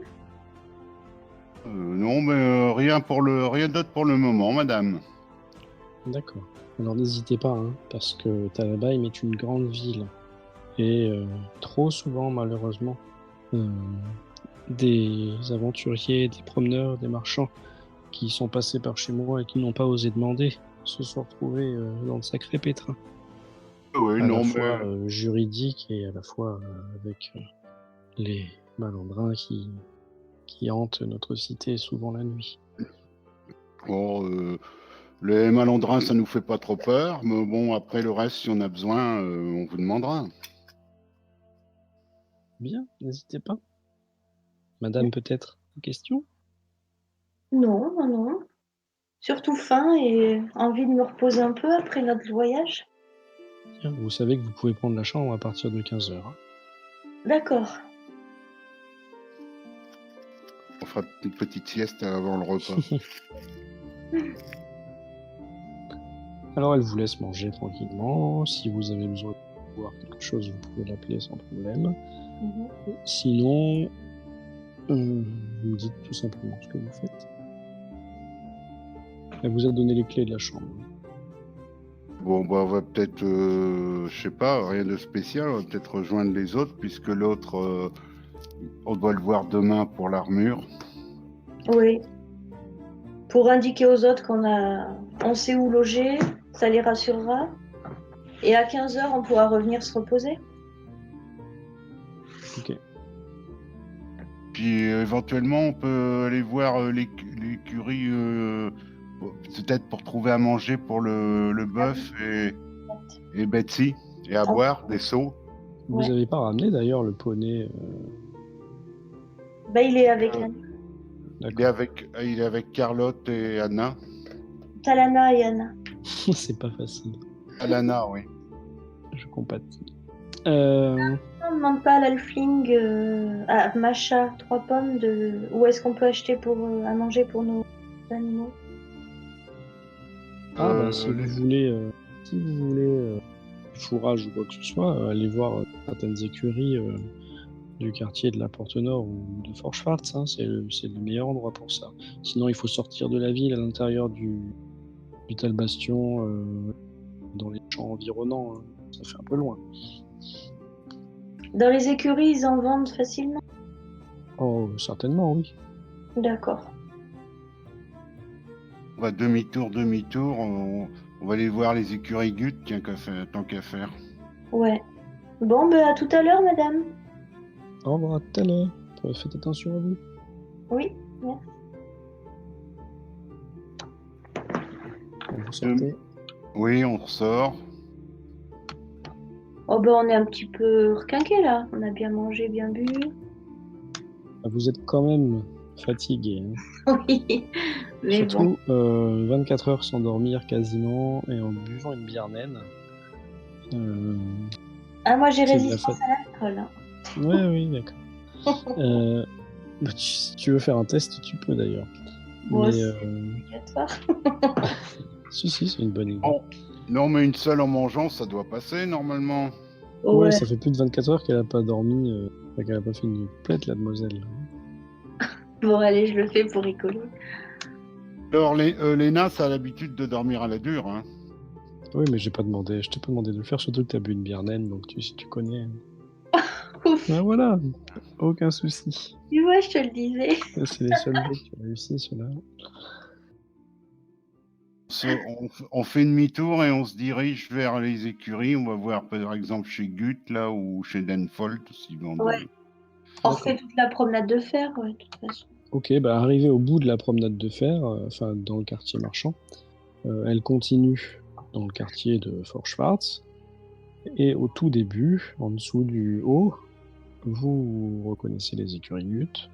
Non, mais rien d'autre pour le moment, madame. D'accord. Alors n'hésitez pas, hein, parce que Talabaim est une grande ville. Et trop souvent, malheureusement, des aventuriers, des promeneurs, des marchands qui sont passés par chez moi et qui n'ont pas osé demander se sont retrouvés dans de sacrés pétrins. Oui, À non, la mais fois juridiques et à la fois avec les malandrins qui hantent notre cité souvent la nuit. bon, les malandrins, ça nous fait pas trop peur. Mais bon, après le reste, si on a besoin, on vous demandera. Bien, n'hésitez pas. Madame, peut-être une question? Non, non, non. Surtout faim et envie de me reposer un peu après notre voyage. Bien, vous savez que vous pouvez prendre la chambre à partir de 15 heures. D'accord. On fera une petite sieste avant le repas. Alors elle vous laisse manger tranquillement. Si vous avez besoin de boire quelque chose, vous pouvez l'appeler sans problème. Mhm. Sinon, vous me dites tout simplement ce que vous faites. Elle vous a donné les clés de la chambre. Bon, bah, on va peut-être, je sais pas, rien de spécial, on va peut-être rejoindre les autres, puisque l'autre, on doit le voir demain pour l'armure. Oui. Pour indiquer aux autres on sait où loger, ça les rassurera. Et à 15 heures, on pourra revenir se reposer. Ok. Puis éventuellement, on peut aller voir l'écurie, peut-être pour trouver à manger pour le bœuf et Betsy, et à boire des seaux. Vous avez pas ramené d'ailleurs le poney Bah, il est avec Anna. Il est avec Carlotte et Anna. Talana et Anna. C'est pas facile. Alana, oui. Je compatis. On ne demande pas à l'Alfling, à Macha, 3 pommes de. Où est-ce qu'on peut acheter pour à manger pour nos animaux? Si vous voulez du fourrage ou quoi que ce soit, allez voir certaines écuries du quartier de la Porte Nord ou de Forschwarz, hein, c'est le meilleur endroit pour ça. Sinon, il faut sortir de la ville à l'intérieur du Tal Bastion, dans les champs environnants, hein. Ça fait un peu loin. Dans les écuries, ils en vendent facilement? Oh, certainement, oui. D'accord. On va demi-tour, on va aller voir les écuries Gut, tiens, tant qu'à faire. Ouais. Bon, ben à tout à l'heure, madame. Au revoir, à tout à l'heure. Faites attention à vous. Oui, merci. Vous sortez. Oui, on ressort. Oh ben on est un petit peu requinqué là. On a bien mangé, bien bu. Vous êtes quand même fatigué, hein. Oui, mais bon. Surtout 24 heures sans dormir quasiment et en buvant une bière naine. Ah, moi j'ai C'est de la résistance à l'alcool, hein. Ouais, oui, d'accord. Si tu veux faire un test, tu peux d'ailleurs. Bon, Mais c'est obligatoire. si, c'est une bonne idée. Oh. Non, mais une seule en mangeant, ça doit passer normalement. Ouais, Ouais. ça fait plus de 24 heures qu'elle a pas dormi, qu'elle a pas fait une plète, la demoiselle. Bon, allez, je le fais pour rigoler. Alors, Léna, ça a l'habitude de dormir à la dure, hein. Oui, mais je t'ai pas demandé de le faire, surtout que t'as bu une bière naine, donc si tu connais. Ouf, Ben voilà, aucun souci. tu vois, je te le disais. C'est les seuls jets que tu as réussi, ceux-là. On fait demi-tour et on se dirige vers les écuries. On va voir par exemple chez Gut là ou chez Denfold s'ils vendent. Ouais. On refait toute la promenade de fer, ouais, de toute façon. Ok, bah arrivé au bout de la promenade de fer, enfin dans le quartier marchand, elle continue dans le quartier de Forschwarz. Et au tout début, en dessous du haut, vous reconnaissez les écuries Gut.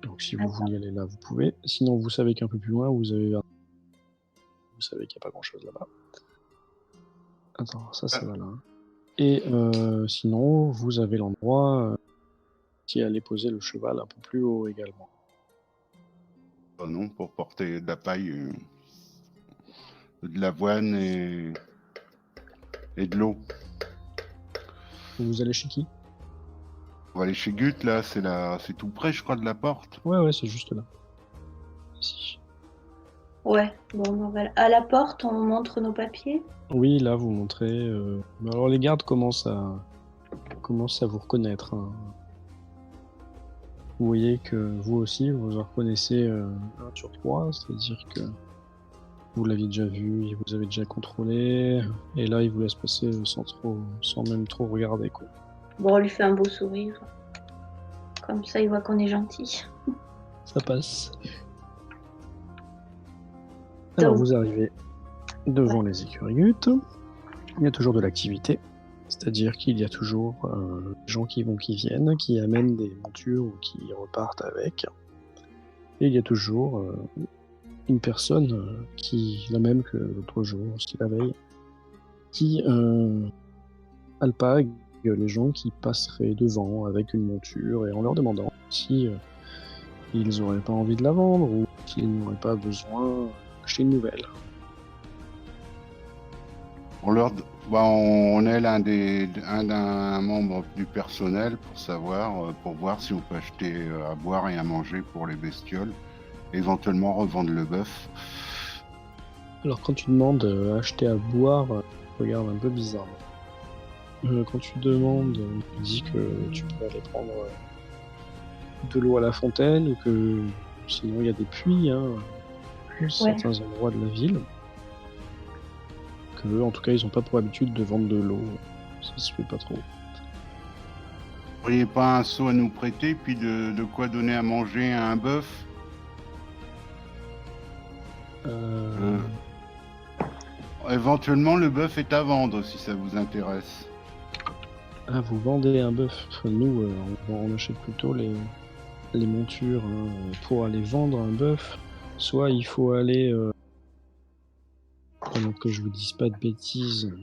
Donc si vous voulez aller là, vous pouvez. Sinon, vous savez qu'un peu plus loin, vous savez qu'il n'y a pas grand-chose là-bas. Attends, ça va là. Et sinon, vous avez l'endroit qui allait poser le cheval un peu plus haut également. Oh non, pour porter de la paille, de l'avoine et de l'eau. Vous allez chez qui? On va aller chez Gut là, c'est tout près je crois de la porte. Ouais, c'est juste là. Ici. Ouais, bon, à la porte, on montre nos papiers. Oui, là, vous montrez. Alors, les gardes commencent à vous reconnaître, hein. Vous voyez que vous aussi, vous en reconnaissez 1 sur 3, c'est-à-dire que vous l'aviez déjà vu, vous avez déjà contrôlé, et là, il vous laisse passer sans même trop regarder, quoi. Bon, on lui fait un beau sourire. Comme ça, il voit qu'on est gentil. Ça passe. Alors, vous arrivez devant les écuries Gut. Il y a toujours de l'activité. C'est-à-dire qu'il y a toujours des gens qui vont, qui viennent, qui amènent des montures ou qui repartent avec. Et il y a toujours une personne qui, la même que l'autre jour, aussi la veille, qui alpague les gens qui passeraient devant avec une monture et en leur demandant si ils n'auraient pas envie de la vendre ou s'ils n'auraient pas besoin d'acheter une nouvelle. On est un membre du personnel pour voir si on peut acheter à boire et à manger pour les bestioles, éventuellement revendre le bœuf. Alors quand tu demandes acheter à boire, regarde un peu bizarrement. Quand tu demandes, tu dis que tu peux aller prendre de l'eau à la fontaine ou que sinon il y a des puits, hein, dans certains endroits de la ville. Que, en tout cas, ils n'ont pas pour habitude de vendre de l'eau. Ça se fait pas trop. Vous n'auriez pas un seau à nous prêter, puis de quoi donner à manger à un bœuf? Éventuellement, le bœuf est à vendre, si ça vous intéresse. Ah, vous vendez un bœuf? Nous, on achète plutôt les montures, hein. Pour aller vendre un bœuf, soit il faut aller... alors que je vous dise pas de bêtises,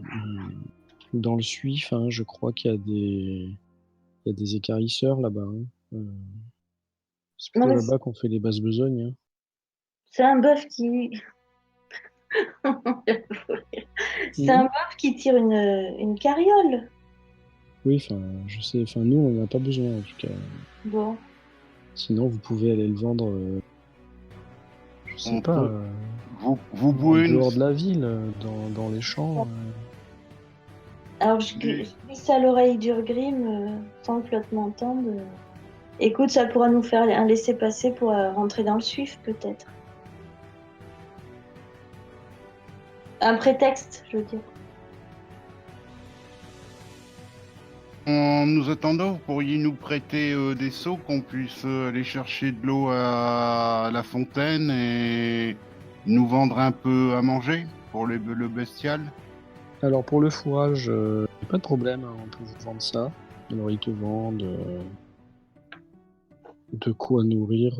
dans le Suif, hein, je crois qu'il y a des écarisseurs là-bas, hein. C'est plutôt là-bas qu'on fait les basses besognes, hein. C'est un bœuf qui C'est un bœuf qui tire une carriole. Oui, enfin, je sais. Enfin, nous, on n'en a pas besoin, en tout cas. Bon. Sinon, vous pouvez aller le vendre, je sais On pas, peut- Vous en pouvez nous... dehors de la ville, dans les champs. Alors, je glisse à l'oreille d'Urgrim, sans que l'autre m'entende. Écoute, ça pourra nous faire un laissez-passer pour rentrer dans le Swift, peut-être. Un prétexte, je veux dire. En nous attendant, vous pourriez nous prêter des seaux qu'on puisse aller chercher de l'eau à la fontaine et nous vendre un peu à manger pour le bestial. Alors, pour le fourrage, pas de problème, hein, on peut vous vendre ça. Alors, ils te vendent de quoi nourrir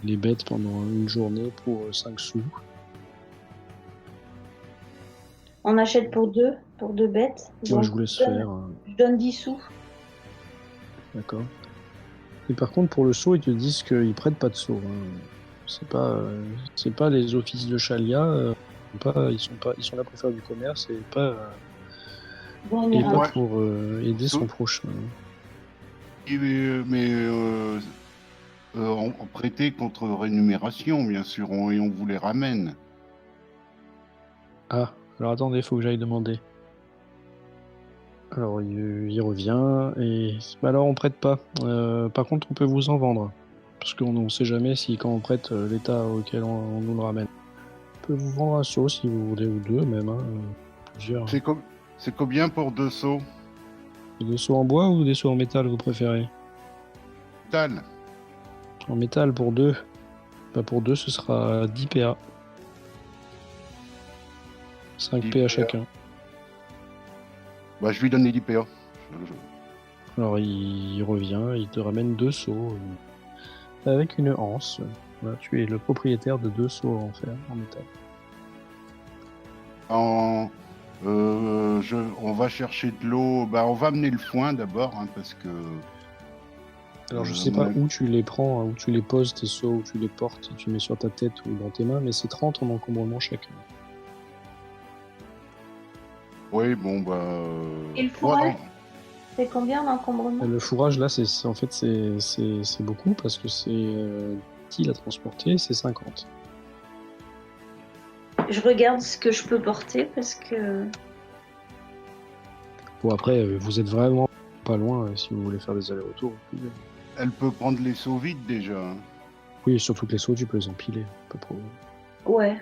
les bêtes pendant une journée pour 5 sous. On achète pour deux bêtes. Moi, Donc, je vous laisse faire. Hein. je donne 10 sous. D'accord. Et par contre, pour le seau, ils te disent qu'ils prêtent pas de seau. Hein. C'est pas les offices de Chalia. Ils sont là pour faire du commerce et pas Bon, on et ira. pas pour aider Seau. son prochain. On prêtait contre rémunération, bien sûr, et on vous les ramène. Ah, alors attendez, faut que j'aille demander. Alors il revient et bah alors on prête pas. Par contre, on peut vous en vendre parce qu'on sait jamais si quand on prête l'état auquel on nous le ramène. On peut vous vendre un seau si vous voulez ou deux même. Hein, plusieurs. C'est combien pour 2 seaux? Des seaux en bois ou des seaux en métal vous préférez? Tal. En métal pour deux. Bah pour deux ce sera 10 PA. 5 10 PA PA. chacun. Bah, je lui donne les 10 PA. Alors il revient, il te ramène 2 seaux avec une anse. Voilà, tu es le propriétaire de 2 seaux en fer, en métal. On va chercher de l'eau. Bah, on va amener le foin d'abord, hein, parce que. Alors je sais pas où tu les prends, où tu les poses tes seaux, où tu les portes, si tu mets sur ta tête ou dans tes mains, mais c'est 30 en encombrement chacun. Oui, bon, bah. Et le fourrage, c'est combien d'encombrement? Le fourrage là, en fait c'est beaucoup parce que c'est difficile à transporter, c'est 50. Je regarde ce que je peux porter parce que. Bon après, vous êtes vraiment pas loin si vous voulez faire des allers-retours. Vous pouvez. Elle peut prendre les seaux vides déjà. Hein. Oui, et surtout que les seaux, tu peux les empiler. Pas de problème. Ouais.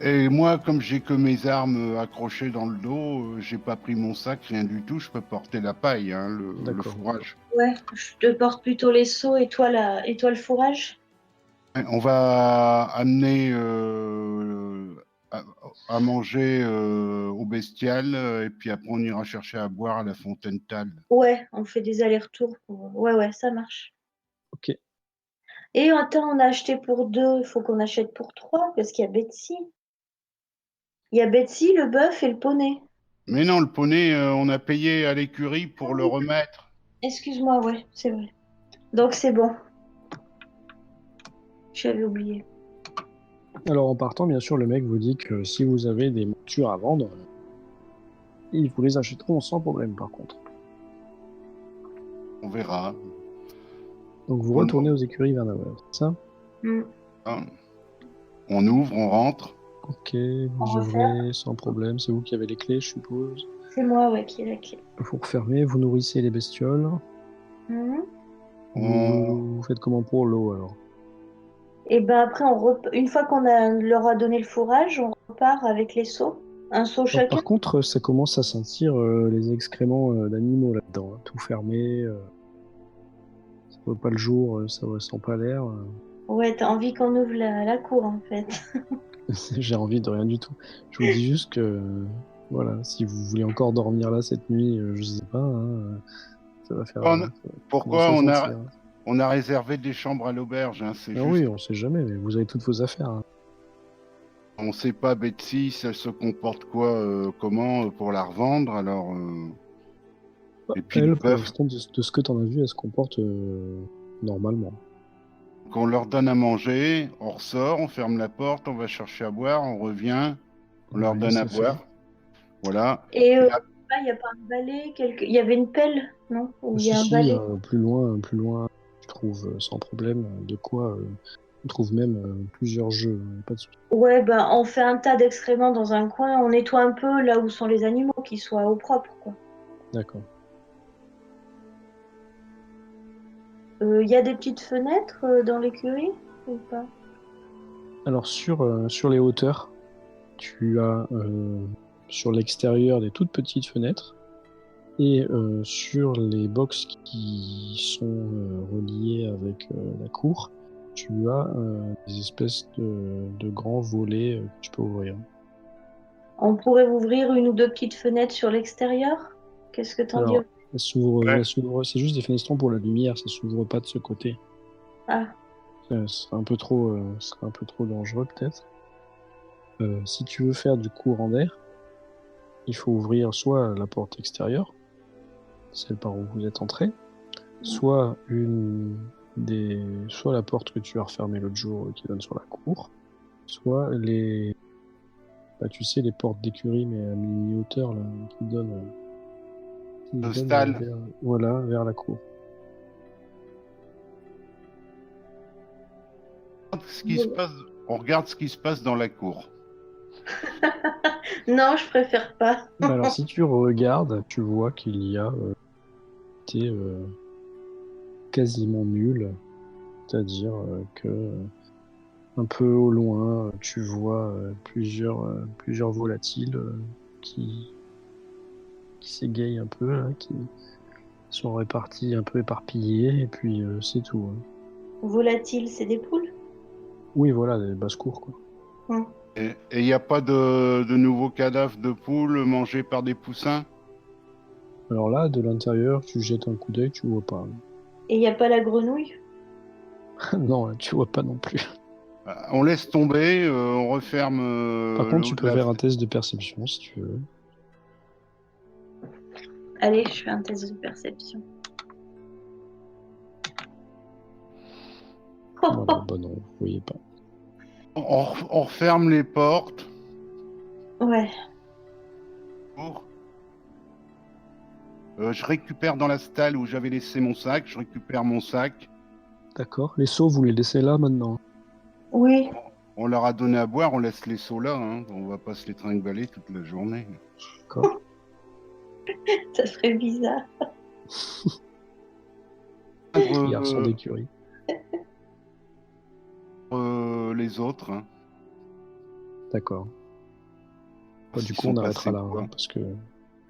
Et moi, comme j'ai que mes armes accrochées dans le dos, j'ai pas pris mon sac, rien du tout. Je peux porter la paille, hein, le fourrage. Ouais, je te porte plutôt les seaux et toi le fourrage. On va amener à manger au bestial, et puis après on ira chercher à boire à la fontaine Tal. Ouais, on fait des allers-retours. Ouais, ça marche. Ok. Et attends, on a acheté pour 2, il faut qu'on achète pour 3 parce qu'il y a Betsy. Il y a Betsy, le bœuf et le poney. Mais non, le poney, on a payé à l'écurie pour le remettre. Excuse-moi, ouais, c'est vrai. Donc c'est bon. J'avais oublié. Alors en partant, bien sûr, le mec vous dit que si vous avez des montures à vendre, ils vous les achèteront sans problème par contre. On verra. Donc vous retournez aux écuries Vernauer, c'est ça? Hein. On ouvre, on rentre. Ok, vous ouvrez sans problème, c'est vous qui avez les clés, je suppose. C'est moi, ouais, qui ai la clé. Vous refermez, vous nourrissez les bestioles. Vous faites comment pour l'eau alors? Et ben après, une fois leur a donné le fourrage, on repart avec les seaux. Un seau Alors, chacun. par contre, ça commence à sentir les excréments d'animaux là-dedans, hein, tout fermé. Ça voit pas le jour, ça sent pas l'air. Ouais, t'as envie qu'on ouvre la cour en fait. J'ai envie de rien du tout. Je vous dis juste que, voilà, si vous voulez encore dormir là cette nuit, je sais pas, hein, ça va faire. Pourquoi on a réservé des chambres à l'auberge, hein, c'est ah juste. Oui, on sait jamais, mais vous avez toutes vos affaires. Hein. On sait pas, Betsy, si elle se comporte comment pour la revendre, alors. Et puis Elle, le pour bœuf. l'instant, de ce que t'en as vu, elle se comporte normalement. qu'on leur donne à manger, on ressort, on ferme la porte, on va chercher à boire, on revient, on leur Ouais, donne à c'est fait. boire. Voilà. Et Et là, il n'y a pas un balai, il y avait une pelle, non? Ou il y a un Si, balai. plus loin, tu trouves sans problème de quoi. Tu trouves même plusieurs jeux, pas de souci. Ouais, ben, on fait un tas d'excréments dans un coin, on nettoie un peu là où sont les animaux, qu'ils soient au propre, quoi. D'accord. Il y a des petites fenêtres dans l'écurie ou pas? Alors sur les hauteurs, tu as sur l'extérieur des toutes petites fenêtres et sur les box qui sont reliées avec la cour, tu as des espèces de grands volets que tu peux ouvrir. On pourrait ouvrir une ou deux petites fenêtres sur l'extérieur? Qu'est-ce que t'en dis? Alors, Ouais. c'est juste des fenestrons pour la lumière, ça s'ouvre pas de ce côté. Ah, Ce serait un peu trop dangereux peut-être. Si tu veux faire du courant d'air, il faut ouvrir soit la porte extérieure, celle par où vous êtes entré, soit soit la porte que tu as refermée l'autre jour qui donne sur la cour, soit tu sais, les portes d'écurie mais à mi-hauteur là, qui donnent, Le stall. vers la cour. Ce qui se passe, on regarde ce qui se passe dans la cour. non, je préfère pas. Alors si tu regardes, tu vois qu'il y a été quasiment nul, c'est-à-dire que un peu au loin, tu vois plusieurs volatiles qui, qui s'égayent un peu, là, qui sont répartis un peu éparpillés, et puis c'est tout. Hein. Volatiles, c'est des poules? Oui, voilà, des basses-cours, quoi. Et il n'y a pas de nouveaux cadavres de poules mangés par des poussins? Alors là, de l'intérieur, tu jettes un coup d'œil, tu vois pas. Et il n'y a pas la grenouille? Non, là, tu vois pas non plus. On laisse tomber, on referme Par le contre, haut tu de peux la faire un test de perception, si tu veux. Allez, je fais un test de perception. Voilà, bah non, vous voyez pas. On referme les portes. Ouais. Je récupère dans la stalle où j'avais laissé mon sac, je récupère mon sac. D'accord. Les seaux, vous les laissez là maintenant. Oui. On leur a donné à boire, on laisse les seaux là, hein. On va pas se les trimballer toute la journée. D'accord. Ça ferait bizarre. Garçon d'écurie. Les autres, hein. D'accord. Bah, du S'ils coup, sont on passés arrêtera là, quoi. hein, parce que...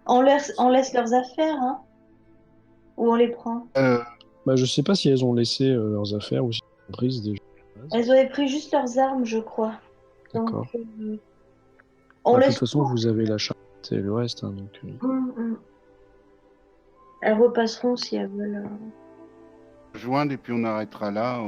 On laisse leurs affaires, hein? Ou on les prend? Bah, je sais pas si elles ont laissé leurs affaires ou si elles ont prises déjà. Elles avaient pris juste leurs armes, je crois. D'accord. Donc, on Bah, de toute laisse façon, tout. vous avez la charte et le reste, hein, donc... Mm. Elles repasseront si elles veulent. Joindre et puis on arrêtera là.